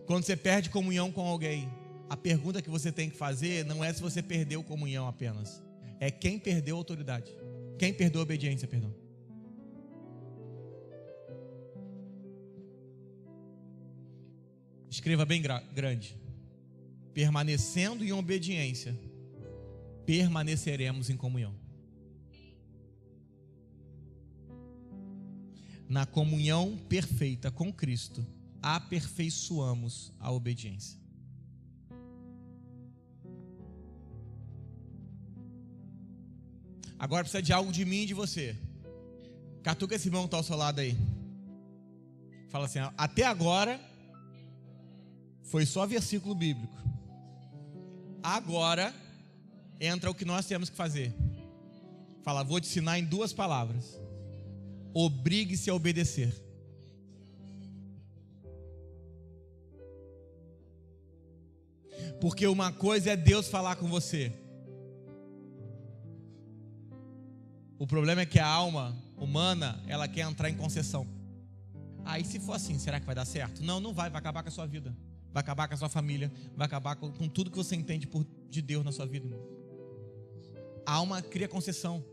Quando você perde comunhão com alguém, a pergunta que você tem que fazer não é se você perdeu comunhão apenas. É quem perdeu a autoridade. Quem perdeu a obediência, perdão. Escreva bem grande. Permanecendo em obediência, permaneceremos em comunhão. Na comunhão perfeita com Cristo, aperfeiçoamos a obediência. Agora precisa de algo de mim e de você. Catuca esse irmão que está ao seu lado aí. Fala assim: até agora foi só versículo bíblico. Agora entra o que nós temos que fazer. Fala: vou te ensinar em 2 palavras. Obrigue-se a obedecer. Porque uma coisa é Deus falar com você. O problema é que a alma humana, ela quer entrar em concessão. Aí se for assim, será que vai dar certo? Não, não vai acabar com a sua vida. Vai acabar com a sua família, vai acabar com tudo que você entende de Deus na sua vida, irmão. A alma cria concessão.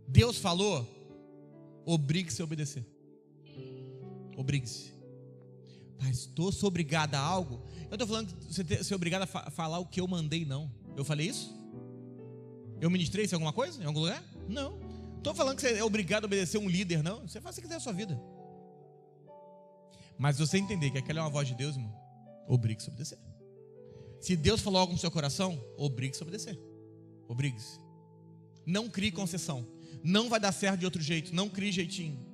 Deus falou, obrigue-se a obedecer. Obrigue-se. Pastor, sou obrigado a algo? Eu estou falando que você ser obrigado a falar o que eu mandei, não. Eu falei isso? Eu ministrei isso em alguma coisa? Em algum lugar? Não. Estou falando que você é obrigado a obedecer um líder, não. Você faz o que quiser a sua vida. Mas você entender que aquela é uma voz de Deus, irmão, obrigue-se a obedecer. Se Deus falou algo no seu coração, obrigue-se a obedecer. Obrigue-se. Não crie concessão. Não vai dar certo de outro jeito. Não crie jeitinho.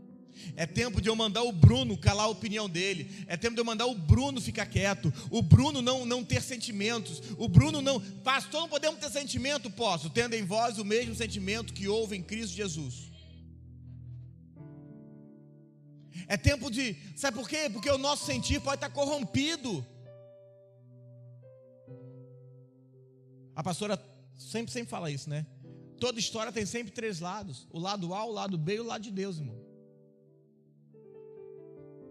É tempo de eu mandar o Bruno calar a opinião dele. É tempo de eu mandar o Bruno ficar quieto. O Bruno não ter sentimentos. O Bruno não... Pastor, não podemos ter sentimento? Posso. Tendo em vós o mesmo sentimento que houve em Cristo Jesus. É tempo de... Sabe por quê? Porque o nosso sentir pode estar corrompido. A pastora sempre fala isso, né? Toda história tem sempre 3 lados. O lado A, o lado B e o lado de Deus, irmão.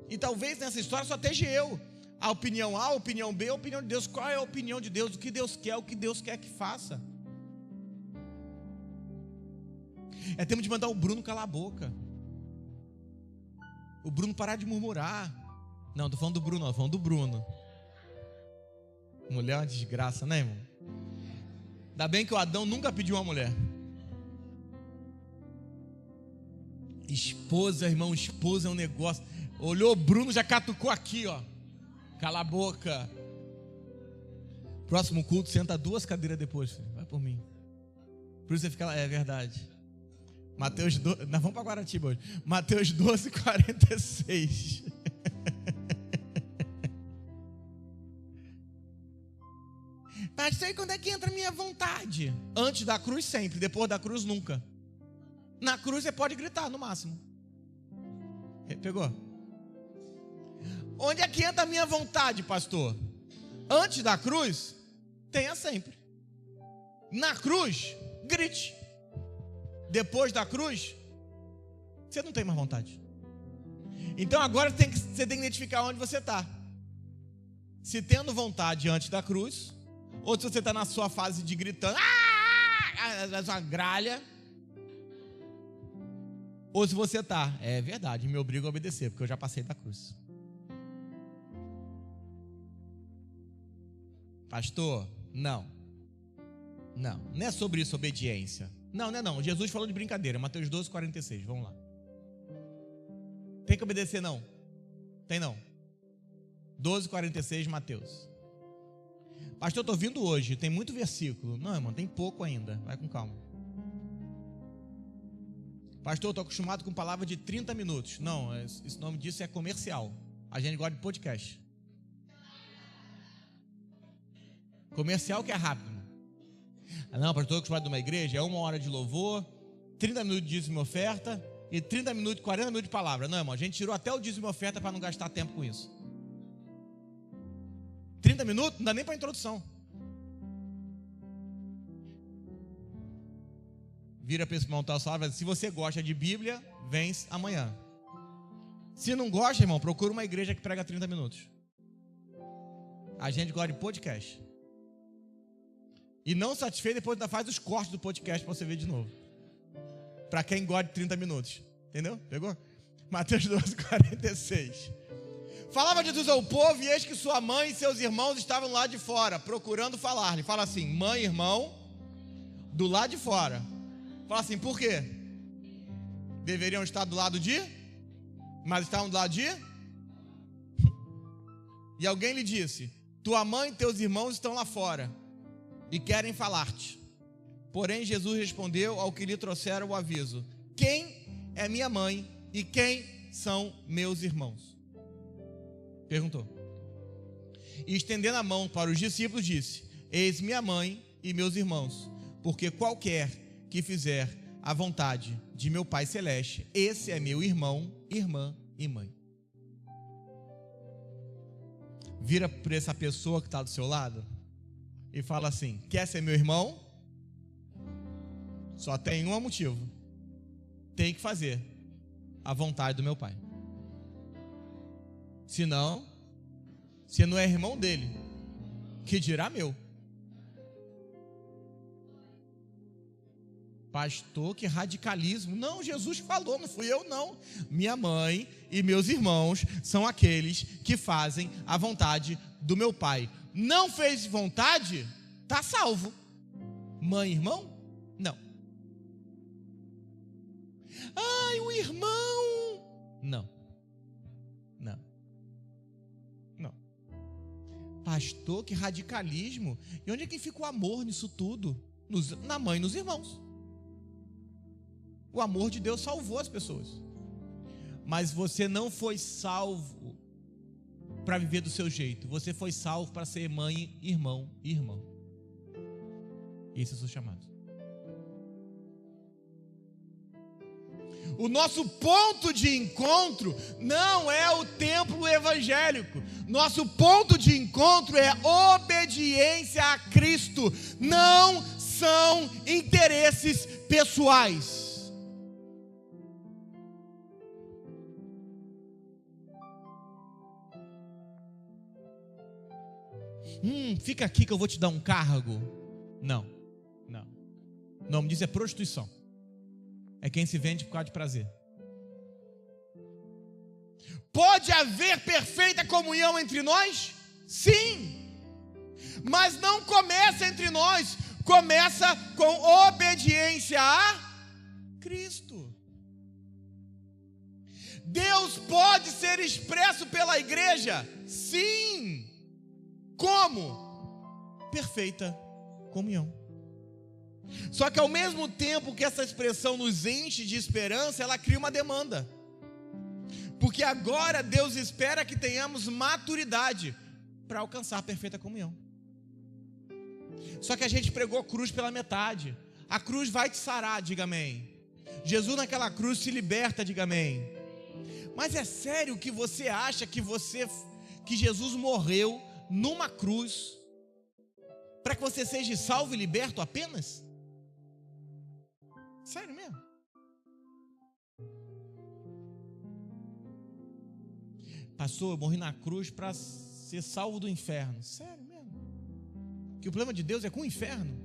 E talvez nessa história só esteja eu. A opinião A, a opinião B, a opinião de Deus. Qual é a opinião de Deus? O que Deus quer, o que Deus quer que faça. É tempo de mandar o Bruno calar a boca. O Bruno parar de murmurar. Não, estou falando do Bruno, estou falando do Bruno. Mulher é uma desgraça, né, irmão? Ainda bem que o Adão nunca pediu uma mulher. Esposa, irmão, esposa é um negócio. Olhou o Bruno, já catucou aqui, ó. Cala a boca. Próximo culto, senta 2 cadeiras depois, filho. Vai por mim. Por isso você fica lá, é verdade. Mateus 12, nós vamos para Guaratiba hoje. Mateus 12, 46. Pastor, e quando é que entra a minha vontade? Antes da cruz sempre, depois da cruz nunca. Na cruz você pode gritar no máximo. Pegou? Onde é que entra a minha vontade, pastor? Antes da cruz, tenha sempre. Na cruz, grite. Depois da cruz, você não tem mais vontade. Então agora você tem que identificar onde você está. Se tendo vontade antes da cruz, ou se você está na sua fase de gritando, na sua gralha, ou se você está, é verdade, me obrigo a obedecer, porque eu já passei da cruz. Pastor, não é sobre isso, obediência. Não, Jesus falou de brincadeira, Mateus 12, 46, vamos lá. Tem que obedecer não? Tem não. 12, 46, Mateus. Pastor, eu estou vindo hoje, tem muito versículo. Não, irmão, tem pouco ainda, vai com calma. Pastor, eu estou acostumado com palavra de 30 minutos. Não, esse nome disso é comercial. A gente gosta de podcast. Comercial que é rápido. Não, pastor, estou acostumado de uma igreja, é 1 hora de louvor, 30 minutos de dízimo e oferta e 30 minutos, 40 minutos de palavra. Não, irmão, a gente tirou até o dízimo e oferta para não gastar tempo com isso. 30 minutos não dá nem para introdução. Vira para esse irmão tal sala, se você gosta de Bíblia, vem amanhã. Se não gosta, irmão, procura uma igreja que prega 30 minutos. A gente gosta de podcast. E não satisfeito, depois ainda faz os cortes do podcast para você ver de novo. Para quem gosta de 30 minutos. Entendeu? Pegou? Mateus 12, 46. Falava Jesus ao povo, e eis que sua mãe e seus irmãos estavam lá de fora, procurando falar-lhe. Fala assim, mãe e irmão, do lado de fora. Fala assim, por quê? Deveriam estar do lado de? Mas estavam do lado de? E alguém lhe disse, tua mãe e teus irmãos estão lá fora e querem falar-te. Porém Jesus respondeu ao que lhe trouxeram o aviso, quem é minha mãe e quem são meus irmãos? Perguntou. E estendendo a mão para os discípulos disse, eis minha mãe e meus irmãos, porque qualquer que fizer a vontade de meu Pai Celeste, esse é meu irmão, irmã e mãe. Vira para essa pessoa que está do seu lado e fala assim, quer ser meu irmão? Só tem um motivo. Tem que fazer a vontade do meu Pai. Senão, você não é irmão dele, que dirá meu. Pastor, que radicalismo. Não, Jesus falou, não fui eu não. Minha mãe e meus irmãos são aqueles que fazem a vontade do meu Pai. Não fez vontade? Está salvo. Mãe e irmão? Não. Ai, o irmão. Não. Não. Não. Pastor, que radicalismo. E onde é que fica o amor nisso tudo? Na mãe e nos irmãos. O amor de Deus salvou as pessoas. Mas você não foi salvo para viver do seu jeito. Você foi salvo para ser mãe, irmão e irmã. Esse é o seu chamado. O nosso ponto de encontro não é o templo evangélico. Nosso ponto de encontro é obediência a Cristo. Não são interesses pessoais. Fica aqui que eu vou te dar um cargo. Não. O nome disso é prostituição. É quem se vende por causa de prazer. Pode haver perfeita comunhão entre nós? Sim. Mas não começa entre nós. Começa com obediência a Cristo. Deus pode ser expresso pela igreja? Sim. Como? Perfeita comunhão. Só que ao mesmo tempo que essa expressão nos enche de esperança, ela cria uma demanda. Porque agora Deus espera que tenhamos maturidade para alcançar a perfeita comunhão. Só que a gente pregou a cruz pela metade. A cruz vai te sarar, diga amém. Jesus naquela cruz se liberta, diga amém. Mas é sério que você acha que Jesus morreu numa cruz para que você seja salvo e liberto apenas? Sério mesmo? Pastor, eu morri na cruz para ser salvo do inferno. Sério mesmo? Que o problema de Deus é com o inferno?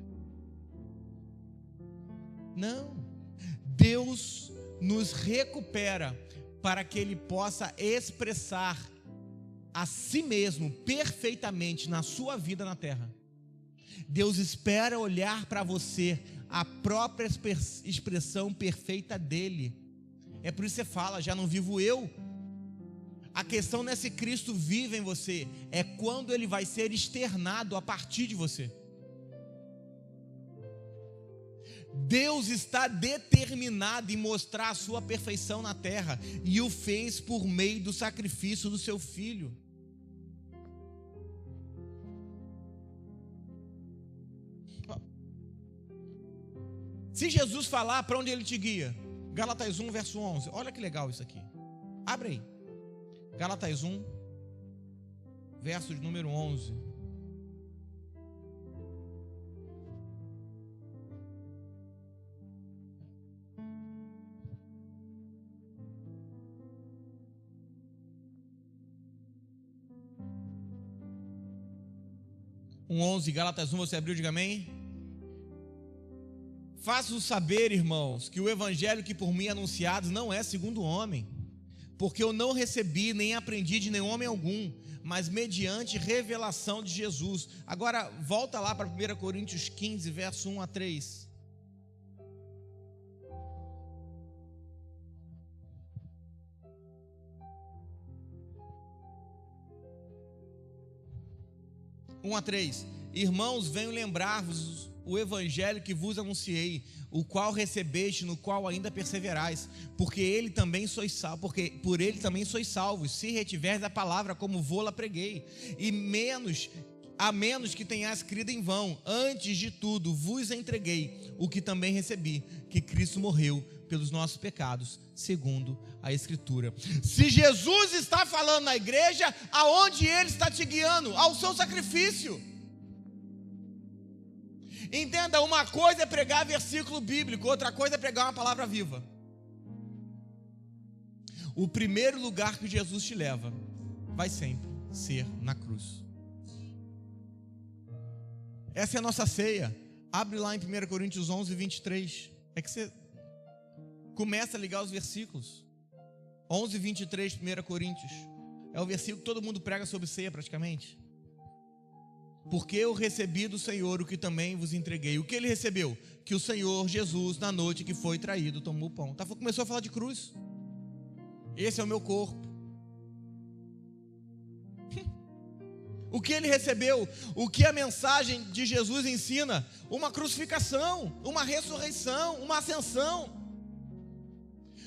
Não. Deus nos recupera para que Ele possa expressar a si mesmo perfeitamente na sua vida na terra. Deus espera olhar para você a própria expressão perfeita dele. É por isso que você fala, já não vivo eu. A questão não é se Cristo vive em você, é quando ele vai ser externado a partir de você. Deus está determinado em mostrar a sua perfeição na terra, e o fez por meio do sacrifício do seu Filho. Se Jesus falar, para onde ele te guia? Gálatas 1, verso 11. Olha que legal isso aqui. Abre aí. Gálatas 1, verso de número 11. Gálatas 1, você abriu, diga amém. Faço saber, irmãos, que o evangelho que por mim é anunciado não é segundo o homem, porque eu não recebi nem aprendi de nenhum homem algum, mas mediante revelação de Jesus. Agora volta lá para 1 Coríntios 15, verso 1 a 3. (1 a 3). Irmãos, venho lembrar-vos o evangelho que vos anunciei, o qual recebeste, no qual ainda perseverais, porque ele também sois salvos, porque por ele também sois salvos, se retiveres a palavra como vô-la preguei, a menos que tenhas crido em vão. Antes de tudo vos entreguei o que também recebi, que Cristo morreu pelos nossos pecados, segundo a Escritura. Se Jesus está falando na igreja, aonde ele está te guiando? Ao seu sacrifício. Entenda, uma coisa é pregar versículo bíblico, outra coisa é pregar uma palavra viva. O primeiro lugar que Jesus te leva vai sempre ser na cruz. Essa é a nossa ceia. Abre lá em 1 Coríntios 11, 23. é que você começa a ligar os versículos. 11:23, 1 Coríntios. É o versículo que todo mundo prega sobre ceia praticamente. Porque eu recebi do Senhor o que também vos entreguei. O que ele recebeu? Que o Senhor Jesus, na noite que foi traído, tomou o pão. Começou a falar de cruz. Esse é o meu corpo. O que ele recebeu? O que a mensagem de Jesus ensina? Uma crucificação, uma ressurreição, uma ascensão.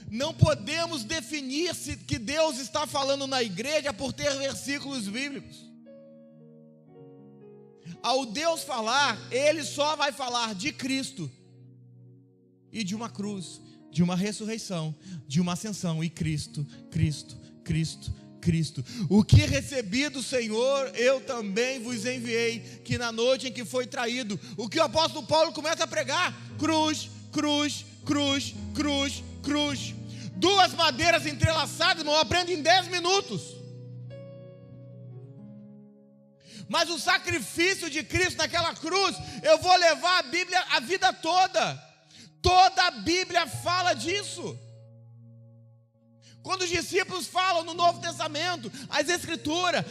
Não podemos definir se que Deus está falando na igreja por ter versículos bíblicos. Ao Deus falar, Ele só vai falar de Cristo e de uma cruz, de uma ressurreição, de uma ascensão. E Cristo, Cristo, Cristo, Cristo. O que recebi do Senhor, eu também vos enviei, que na noite em que foi traído, o que o apóstolo Paulo começa a pregar: cruz, cruz, cruz, cruz, cruz. Duas madeiras entrelaçadas, não aprende em 10 minutos. Mas o sacrifício de Cristo naquela cruz, eu vou levar a Bíblia a vida toda. Toda a Bíblia fala disso. Quando os discípulos falam no Novo Testamento, as Escrituras,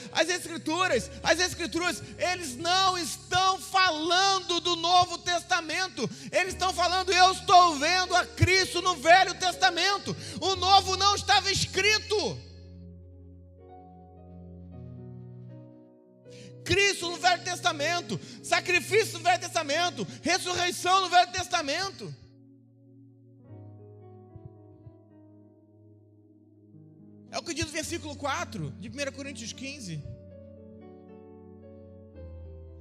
eles não estão falando do Novo Testamento. Eles estão falando: eu estou vendo a Cristo no Velho Testamento. O Novo não estava escrito. Cristo no Velho Testamento, sacrifício no Velho Testamento, ressurreição no Velho Testamento. É o que diz o versículo 4 de 1 Coríntios 15.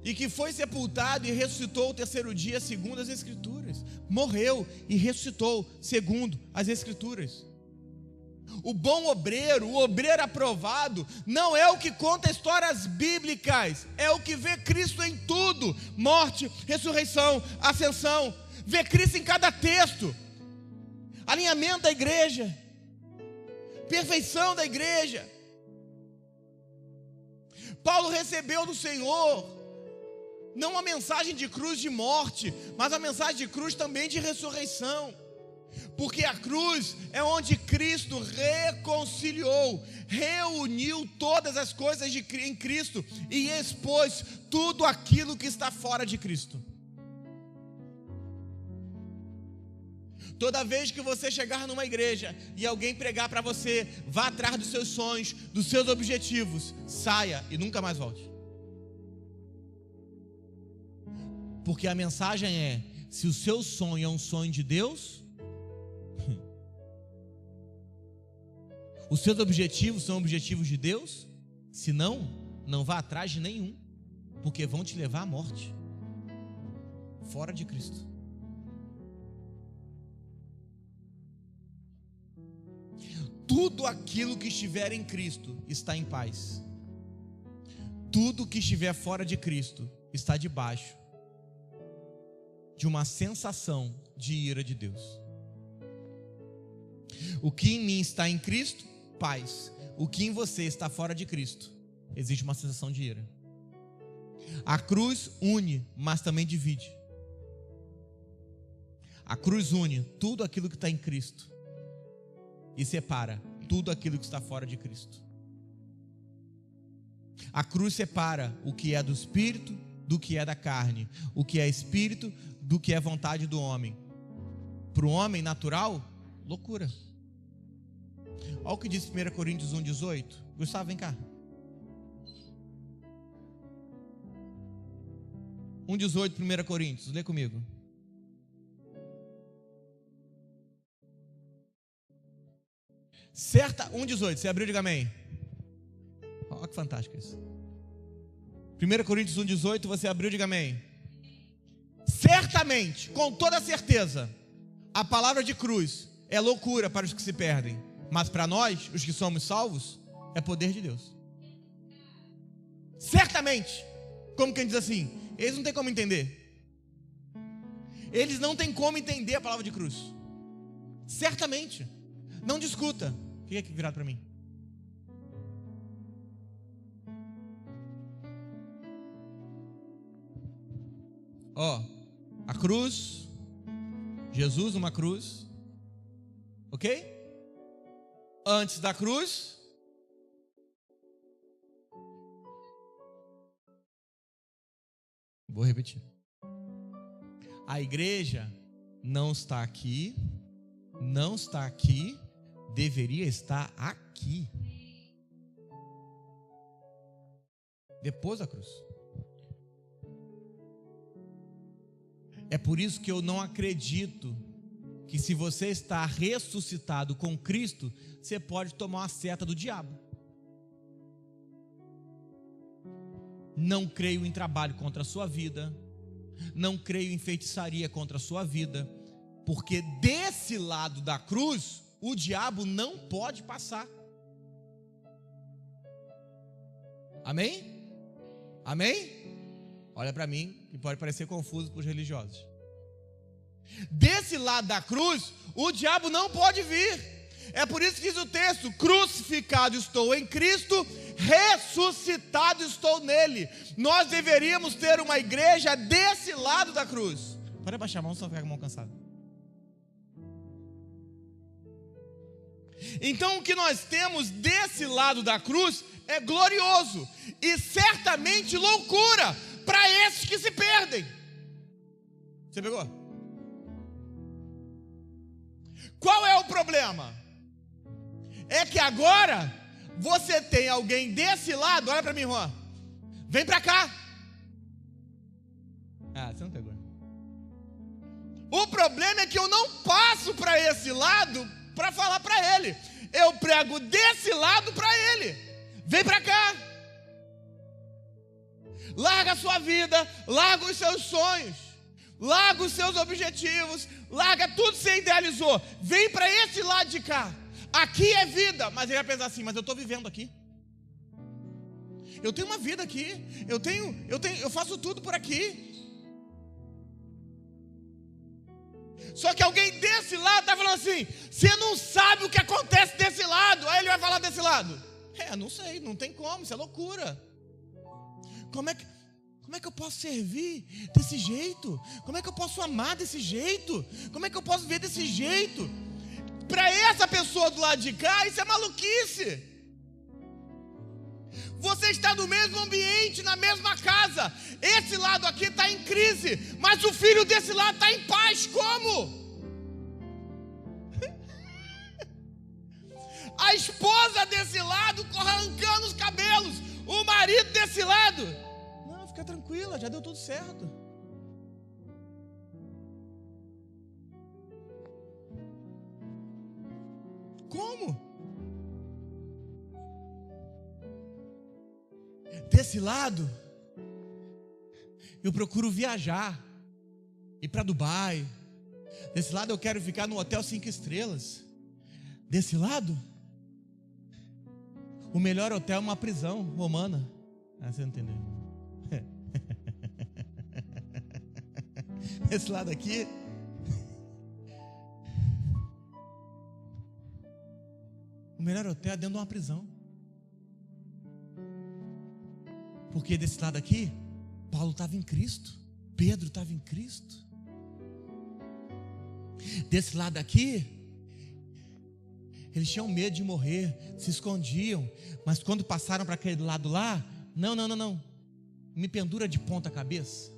E que foi sepultado e ressuscitou o terceiro dia, segundo as Escrituras. Morreu e ressuscitou, segundo as Escrituras. O bom obreiro, o obreiro aprovado, não é o que conta histórias bíblicas, é o que vê Cristo em tudo: morte, ressurreição, ascensão. Vê Cristo em cada texto. Alinhamento da igreja, perfeição da igreja. Paulo recebeu do Senhor não uma mensagem de cruz de morte, mas a mensagem de cruz também de ressurreição. Porque a cruz é onde Cristo reconciliou, reuniu todas as coisas em Cristo e expôs tudo aquilo que está fora de Cristo. Toda vez que você chegar numa igreja e alguém pregar para você: vá atrás dos seus sonhos, dos seus objetivos, saia e nunca mais volte. Porque a mensagem é: se o seu sonho é um sonho de Deus, os seus objetivos são objetivos de Deus, se não, não vá atrás de nenhum, porque vão te levar à morte, fora de Cristo. Tudo aquilo que estiver em Cristo está em paz. Tudo que estiver fora de Cristo está debaixo de uma sensação de ira de Deus. O que em mim está em Cristo, paz. O que em você está fora de Cristo, existe uma sensação de ira. A cruz une, mas também divide. A cruz une tudo aquilo que está em Cristo e separa tudo aquilo que está fora de Cristo. A cruz separa o que é do espírito do que é da carne, o que é espírito do que é vontade do homem. Para o homem natural, loucura. Olha o que diz 1 Coríntios 1,18. Gustavo, vem cá. 1,18, 1 Coríntios, lê comigo. Certa, 1,18, você abriu, diga amém. Olha que fantástico isso. 1 Coríntios 1,18, você abriu, diga amém. Certamente, com toda certeza, a palavra de cruz é loucura para os que se perdem, mas para nós, os que somos salvos, é poder de Deus. Certamente. Como quem diz assim, eles não têm como entender. Eles não têm como entender a palavra de cruz. Certamente. Não discuta. Fica aqui virado para mim. A cruz, Jesus numa cruz, ok? Antes da cruz, vou repetir. A igreja não está aqui, não está aqui, deveria estar aqui. Depois da cruz. É por isso que eu não acredito que se você está ressuscitado com Cristo, você pode tomar uma seta do diabo. Não creio em trabalho contra a sua vida. Não creio em feitiçaria contra a sua vida. Porque desse lado da cruz, o diabo não pode passar. Amém? Amém? Olha para mim, que pode parecer confuso para os religiosos. Desse lado da cruz, o diabo não pode vir. É por isso que diz o texto: crucificado estou em Cristo, ressuscitado estou nele. Nós deveríamos ter uma igreja desse lado da cruz. Pode abaixar a mão, só ficar com a mão cansada. Então o que nós temos desse lado da cruz é glorioso e certamente loucura para esses que se perdem. Você pegou? Qual é o problema? É que agora você tem alguém desse lado. Olha para mim, Juan. Vem para cá. Ah, você não pegou. O problema é que eu não passo para esse lado para falar para ele. Eu prego desse lado para ele. Vem para cá. Larga a sua vida, larga os seus sonhos, larga os seus objetivos, larga tudo que você idealizou. Vem para esse lado de cá. Aqui é vida. Mas ele vai pensar assim: mas eu estou vivendo aqui. Eu tenho uma vida aqui. Eu faço tudo por aqui. Só que alguém desse lado está falando assim: você não sabe o que acontece desse lado. Aí ele vai falar desse lado: não sei, não tem como, isso é loucura. Como é que eu posso servir desse jeito? Como é que eu posso amar desse jeito? Como é que eu posso ver desse jeito? Para essa pessoa do lado de cá, isso é maluquice. Você está no mesmo ambiente, na mesma casa. Esse lado aqui está em crise, mas o filho desse lado está em paz. Como? A esposa desse lado arrancando os cabelos, o marido desse lado: não, fica tranquila, já deu tudo certo. Como? Desse lado, eu procuro viajar, ir para Dubai. Desse lado eu quero ficar no hotel 5 estrelas. Desse lado, o melhor hotel é uma prisão romana. Você não entendeu? Esse lado aqui, o melhor hotel é dentro de uma prisão. Porque desse lado aqui, Paulo estava em Cristo, Pedro estava em Cristo. Desse lado aqui, eles tinham medo de morrer, se escondiam. Mas quando passaram para aquele lado lá, não, me pendura de ponta cabeça.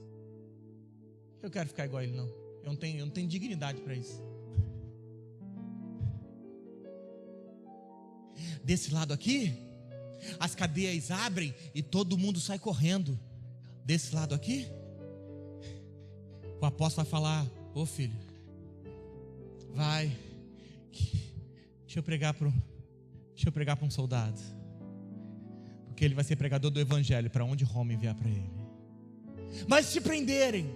Eu quero ficar igual a ele, não. Eu não tenho dignidade para isso. Desse lado aqui, as cadeias abrem e todo mundo sai correndo. Desse lado aqui, o apóstolo vai falar: ô filho, vai, deixa eu pregar para um soldado, porque ele vai ser pregador do evangelho para onde Roma enviar para ele. Mas se prenderem,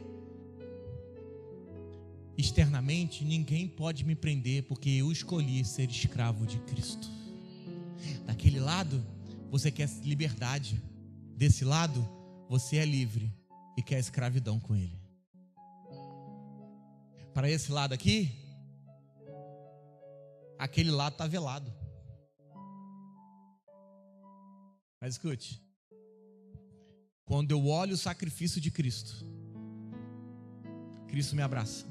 externamente ninguém pode me prender, porque eu escolhi ser escravo de Cristo. Daquele lado você quer liberdade, desse lado você é livre e quer escravidão com ele. Para esse lado aqui, aquele lado está velado. Mas escute, quando eu olho o sacrifício de Cristo, Cristo me abraça.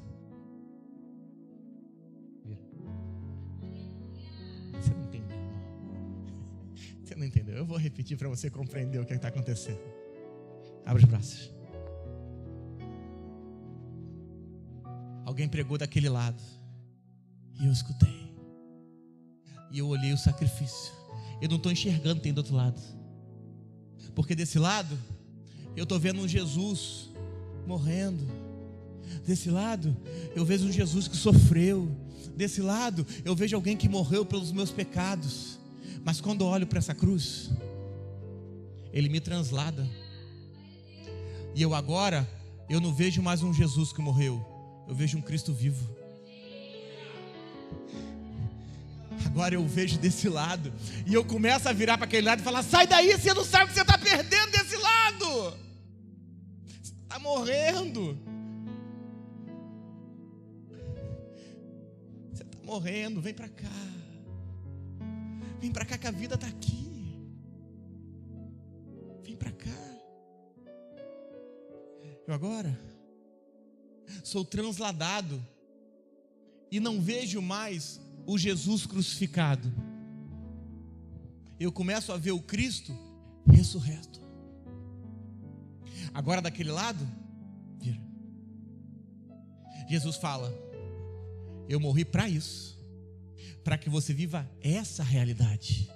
Eu vou repetir para você compreender o que está acontecendo. Abre os braços. Alguém pregou daquele lado. E eu escutei. E eu olhei o sacrifício. Eu não estou enxergando, tem do outro lado. Porque desse lado, eu estou vendo um Jesus morrendo. Desse lado, eu vejo um Jesus que sofreu. Desse lado, eu vejo alguém que morreu pelos meus pecados. Mas quando eu olho para essa cruz, Ele me translada. E eu agora, eu não vejo mais um Jesus que morreu. Eu vejo um Cristo vivo. Agora eu vejo desse lado. E eu começo a virar para aquele lado e falar: sai daí, você não sabe o que você está perdendo desse lado. Você está morrendo. Você está morrendo, vem para cá. Vem para cá que a vida está aqui. Vem para cá. Eu agora sou transladado e não vejo mais o Jesus crucificado. Eu começo a ver o Cristo ressurreto. Agora daquele lado, vira. Jesus fala: eu morri para isso, para que você viva essa realidade.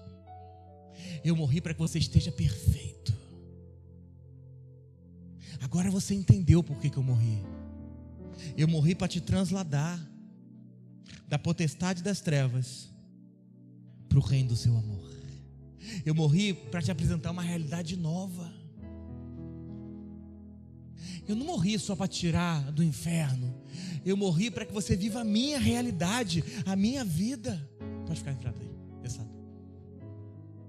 Eu morri para que você esteja perfeito. Agora você entendeu por que eu morri. Eu morri para te transladar da potestade das trevas para o reino do seu amor. Eu morri para te apresentar uma realidade nova. Eu não morri só para te tirar do inferno. Eu morri para que você viva a minha realidade, a minha vida. Pode ficar entrado aí, desse lado.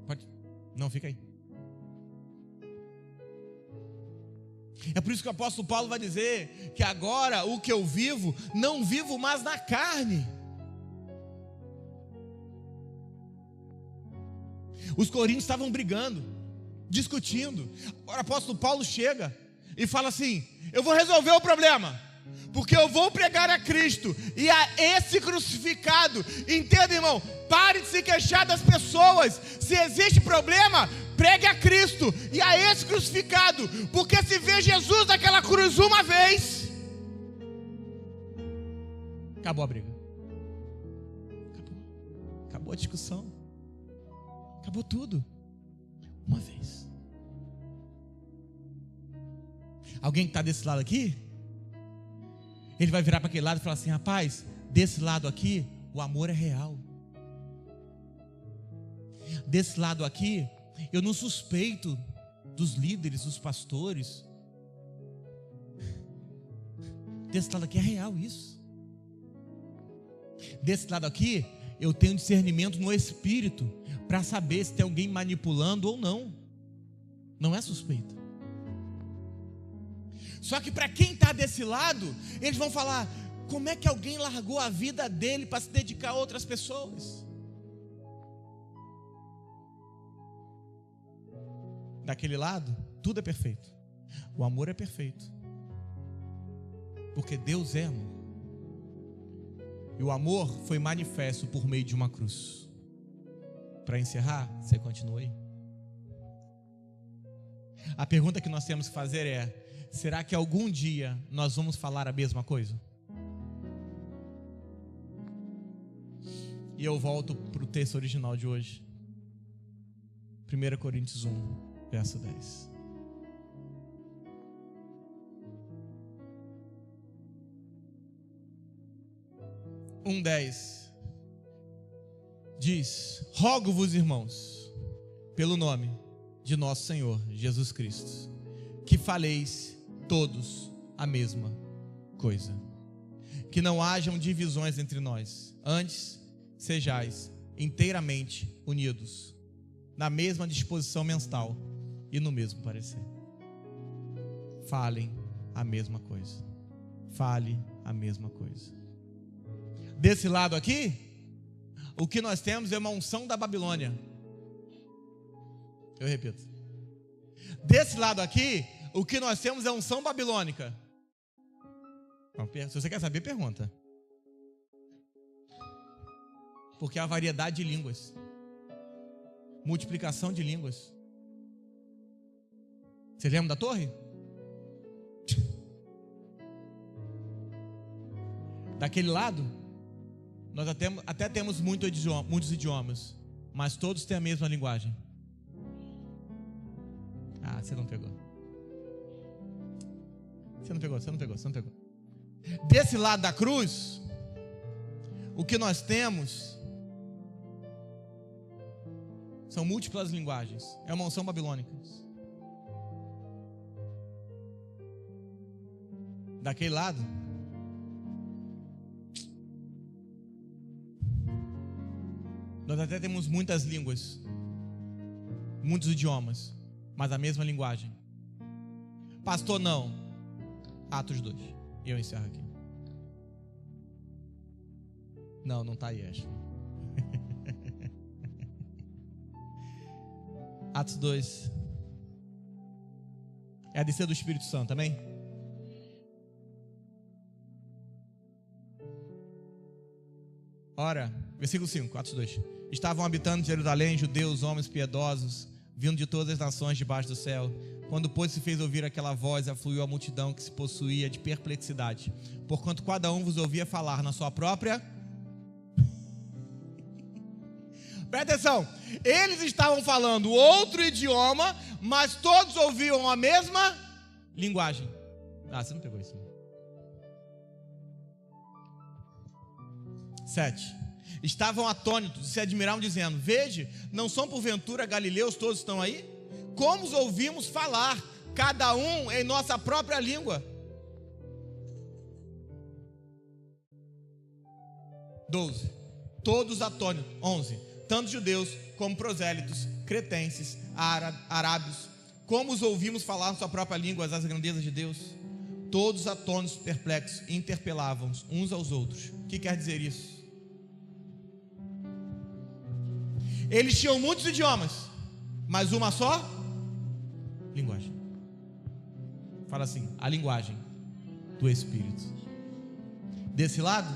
Pode? Não, fica aí. É por isso que o apóstolo Paulo vai dizer que agora o que eu vivo, não vivo mais na carne. Os coríntios estavam brigando, discutindo. Agora o apóstolo Paulo chega e fala assim: eu vou resolver o problema, porque eu vou pregar a Cristo e a esse crucificado. Entenda, irmão, pare de se queixar das pessoas. Se existe problema, pregue a Cristo e a esse crucificado, porque se vê Jesus naquela cruz uma vez, acabou a briga, acabou a discussão, acabou tudo, uma vez. Alguém que está desse lado aqui, ele vai virar para aquele lado e falar assim: rapaz, desse lado aqui o amor é real. Desse lado aqui eu não suspeito dos líderes, dos pastores. Desse lado aqui é real isso. Desse lado aqui eu tenho discernimento no espírito para saber se tem alguém manipulando ou não. Não é suspeito. Só que para quem está desse lado, eles vão falar: como é que alguém largou a vida dele para se dedicar a outras pessoas? Daquele lado, tudo é perfeito. O amor é perfeito. Porque Deus é amor. E o amor foi manifesto por meio de uma cruz. Para encerrar, você continua aí? A pergunta que nós temos que fazer é: será que algum dia nós vamos falar a mesma coisa? E eu volto para o texto original de hoje. 1 Coríntios 1, verso 10. Diz: rogo-vos, irmãos, pelo nome de nosso Senhor Jesus Cristo, que faleis todos a mesma coisa, que não hajam divisões entre nós, antes sejais inteiramente unidos, na mesma disposição mental e no mesmo parecer. Falem a mesma coisa. Fale a mesma coisa. Desse lado aqui, o que nós temos é uma unção da Babilônia. Eu repito. Desse lado aqui, o que nós temos é unção babilônica. Se você quer saber, pergunta. Porque há variedade de línguas. multiplicação de línguas. Você lembra da torre? Daquele lado, nós até temos muitos idiomas, mas todos têm a mesma linguagem. Ah, você não pegou. Você não pegou. Desse lado da cruz, o que nós temos são múltiplas linguagens. É uma unção babilônica. Daquele lado, nós até temos muitas línguas, muitos idiomas, mas a mesma linguagem. Pastor, não. Atos 2. E eu encerro aqui. Não está aí, Ashley. Atos 2. É a descer do Espírito Santo, amém? Ora, versículo 5, Atos 2. Estavam habitando em Jerusalém judeus, homens piedosos, vindo de todas as nações debaixo do céu. Quando, pois, se fez ouvir aquela voz, afluiu a multidão que se possuía de perplexidade, porquanto cada um vos ouvia falar na sua própria... Presta atenção, eles estavam falando outro idioma, mas todos ouviam a mesma linguagem. Ah, você não pegou isso. 7. Estavam atônitos e se admiravam, dizendo: veja, não são porventura galileus todos estão aí? Como os ouvimos falar, cada um em nossa própria língua? 12. Todos atônitos. 11. Tanto judeus como prosélitos, cretenses, arábios, como os ouvimos falar na sua própria língua as grandezas de Deus? Todos atônitos, perplexos, interpelavam uns aos outros. O que quer dizer isso? Eles tinham muitos idiomas, mas uma só linguagem. Fala assim: a linguagem do Espírito. Desse lado,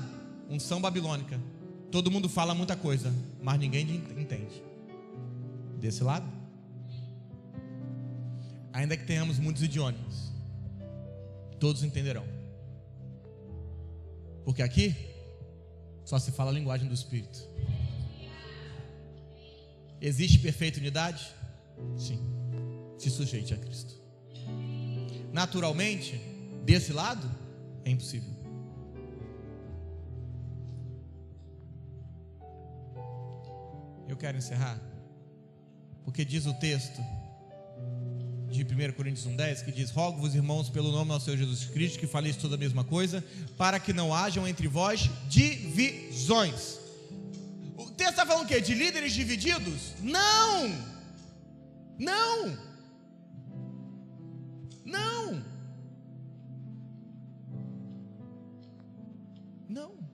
unção babilônica. Todo mundo fala muita coisa, mas ninguém entende. Desse lado, ainda que tenhamos muitos idiomas, todos entenderão. Porque aqui só se fala a linguagem do Espírito. Existe perfeita unidade? Sim. Se sujeite a Cristo. Naturalmente, desse lado, é impossível. Eu quero encerrar, porque diz o texto de 1 Coríntios 1,10, que diz: rogo-vos, irmãos, pelo nome do nosso Senhor Jesus Cristo, que faleis toda a mesma coisa, para que não hajam entre vós divisões. O texto está falando o quê? De líderes divididos? Não! Não! Não! Não!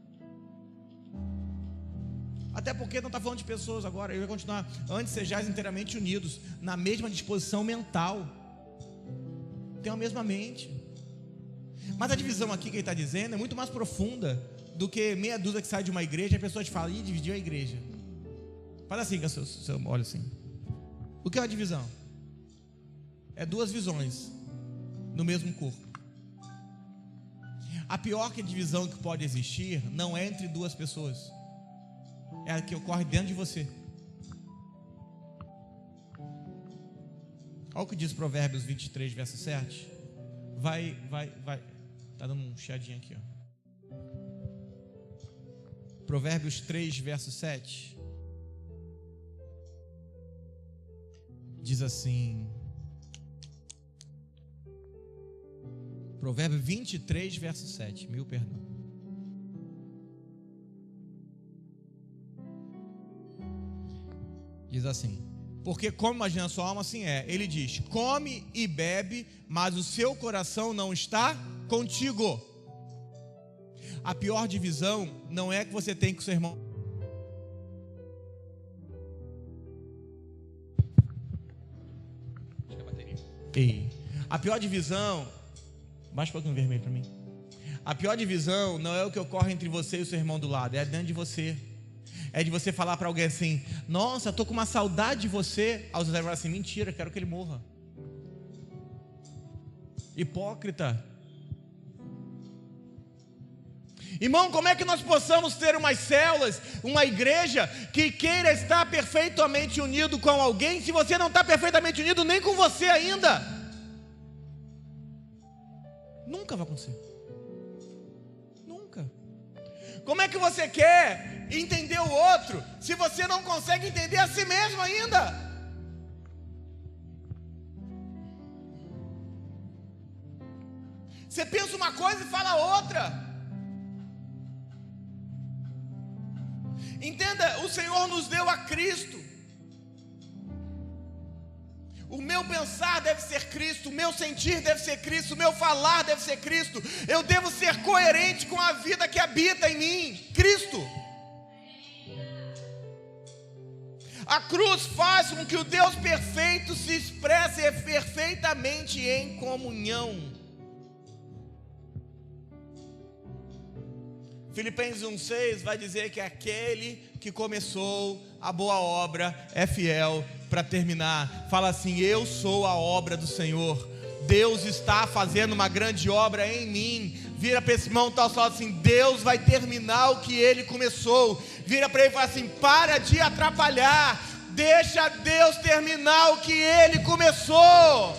Até porque não está falando de pessoas agora. Eu vou continuar. Antes sejais inteiramente unidos, na mesma disposição mental. Tem a mesma mente. Mas a divisão aqui que ele está dizendo é muito mais profunda do que meia dúzia que sai de uma igreja e a pessoa te fala: ih, dividiu a igreja. Fala assim com o seu olho assim. O que é uma divisão? É duas visões no mesmo corpo. A pior divisão que pode existir não é entre duas pessoas, é a que ocorre dentro de você. Olha o que diz Provérbios 23, verso 7. Vai. Está dando um chiadinho aqui, ó. Provérbios 3, verso 7. Diz assim. Provérbio 23, verso 7. Mil perdão. Diz assim: porque como imagina a sua alma, assim é. Ele diz: come e bebe, mas o seu coração não está contigo. A pior divisão não é que você tem com o seu irmão. Acho que é a bateria. Ei. A pior divisão, baixa um pouquinho vermelho para mim. A pior divisão não é o que ocorre entre você e o seu irmão do lado, é dentro de você. É de você falar para alguém assim: nossa, estou com uma saudade de você. Aí você vai falar assim: mentira, quero que ele morra. Hipócrita. Irmão, como é que nós possamos ter umas células, uma igreja que queira estar perfeitamente unido com alguém, se você não está perfeitamente unido nem com você ainda? Nunca vai acontecer. Nunca. Como é que você quer entender o outro se você não consegue entender a si mesmo ainda? Você pensa uma coisa e fala outra. Entenda, o Senhor nos deu a Cristo. O meu pensar deve ser Cristo, o meu sentir deve ser Cristo, o meu falar deve ser Cristo. Eu devo ser coerente com a vida que habita em mim, Cristo. A cruz faz com que o Deus perfeito se expresse perfeitamente em comunhão. Filipenses 1,6 vai dizer que aquele que começou a boa obra é fiel para terminar. Fala assim: eu sou a obra do Senhor. Deus está fazendo uma grande obra em mim. Vira para esse irmão e fala assim: Deus vai terminar o que Ele começou. Vira para ele e fala assim: para de atrapalhar, deixa Deus terminar o que Ele começou.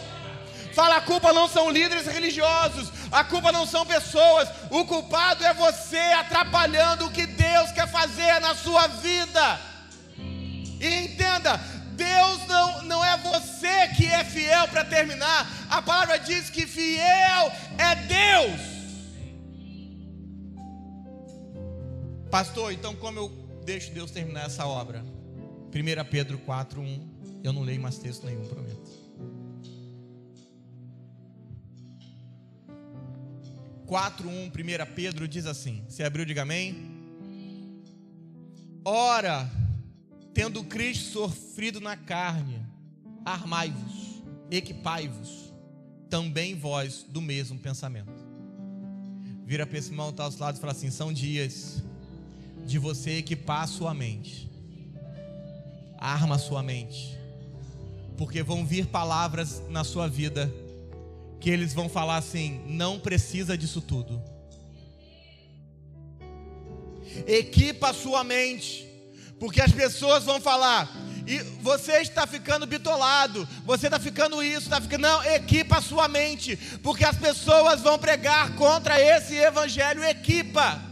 Fala: a culpa não são líderes religiosos, a culpa não são pessoas, o culpado é você atrapalhando o que Deus quer fazer na sua vida. E entenda, Deus não é você que é fiel para terminar. A palavra diz que fiel é Deus. Pastor, então como eu deixo Deus terminar essa obra? 1 Pedro 4:1. Eu não leio mais texto nenhum, prometo. 4:1, 1 Pedro diz assim. Se abriu, diga amém. Ora, tendo Cristo sofrido na carne, armai-vos, equipai-vos, também vós do mesmo pensamento. Vira para esse irmão que está ao seu lado e fala assim: são dias de você equipar a sua mente. Arma a sua mente, porque vão vir palavras na sua vida que eles vão falar assim: não precisa disso tudo. Equipa a sua mente, porque as pessoas vão falar: e você está ficando bitolado, você está ficando isso, está ficando... Não, equipa a sua mente, porque as pessoas vão pregar contra esse evangelho. Equipa.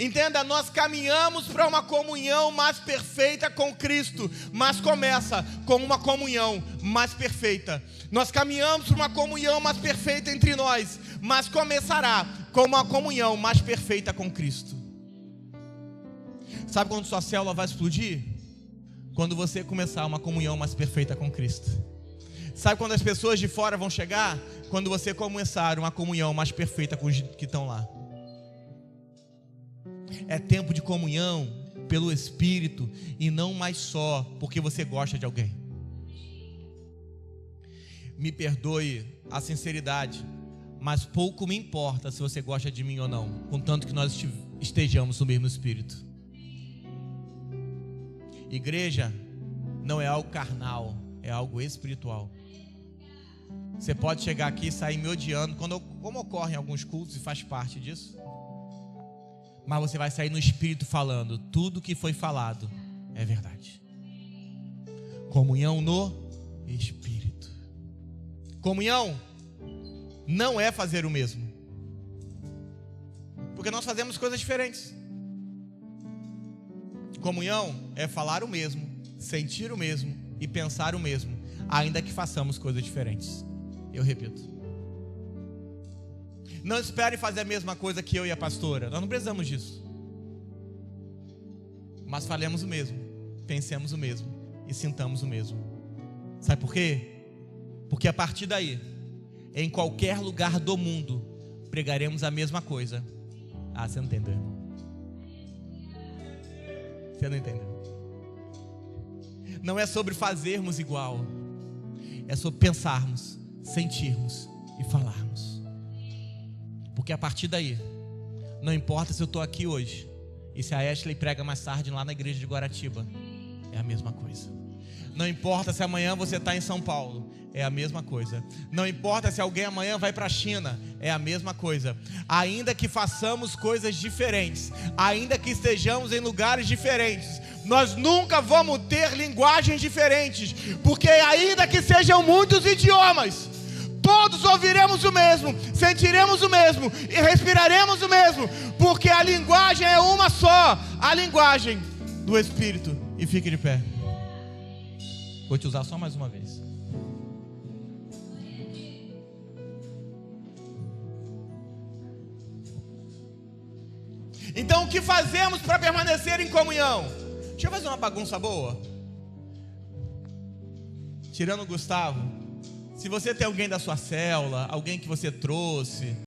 Entenda, nós caminhamos para uma comunhão mais perfeita com Cristo, mas começa com uma comunhão mais perfeita. Nós caminhamos para uma comunhão mais perfeita entre nós, mas começará com uma comunhão mais perfeita com Cristo. Sabe quando sua célula vai explodir? Quando você começar uma comunhão mais perfeita com Cristo. Sabe quando as pessoas de fora vão chegar? Quando você começar uma comunhão mais perfeita com os que estão lá. É tempo de comunhão pelo Espírito e não mais só porque você gosta de alguém. Me perdoe a sinceridade, mas pouco me importa se você gosta de mim ou não, contanto que nós estejamos no mesmo Espírito. Igreja não é algo carnal, é algo espiritual. Você pode chegar aqui e sair me odiando, como ocorre em alguns cultos e faz parte disso. Mas você vai sair no Espírito falando: tudo que foi falado é verdade. Comunhão no Espírito. Comunhão não é fazer o mesmo, porque nós fazemos coisas diferentes. Comunhão é falar o mesmo, sentir o mesmo e pensar o mesmo, ainda que façamos coisas diferentes. Eu repito. Não espere fazer a mesma coisa que eu e a pastora. Nós não precisamos disso. Mas falemos o mesmo, pensemos o mesmo e sintamos o mesmo. Sabe por quê? Porque a partir daí, em qualquer lugar do mundo, pregaremos a mesma coisa. Ah, você não entendeu, irmão. Você não entendeu. Não é sobre fazermos igual, é sobre pensarmos, sentirmos e falarmos. Porque a partir daí, Não importa se eu estou aqui hoje e se a Ashley prega mais tarde lá na igreja de Guaratiba, é a mesma coisa. Não importa se amanhã você está em São Paulo, é a mesma coisa. Não importa se alguém amanhã vai para a China, é a mesma coisa. Ainda que façamos coisas diferentes, ainda que estejamos em lugares diferentes, nós nunca vamos ter linguagens diferentes, porque ainda que sejam muitos idiomas, todos ouviremos o mesmo, sentiremos o mesmo e respiraremos o mesmo, porque a linguagem é uma só, a linguagem do Espírito. E fique de pé. Vou te usar só mais uma vez. Então, o que fazemos para permanecer em comunhão? Deixa eu fazer uma bagunça boa. Tirando o Gustavo, se você tem alguém da sua célula, alguém que você trouxe,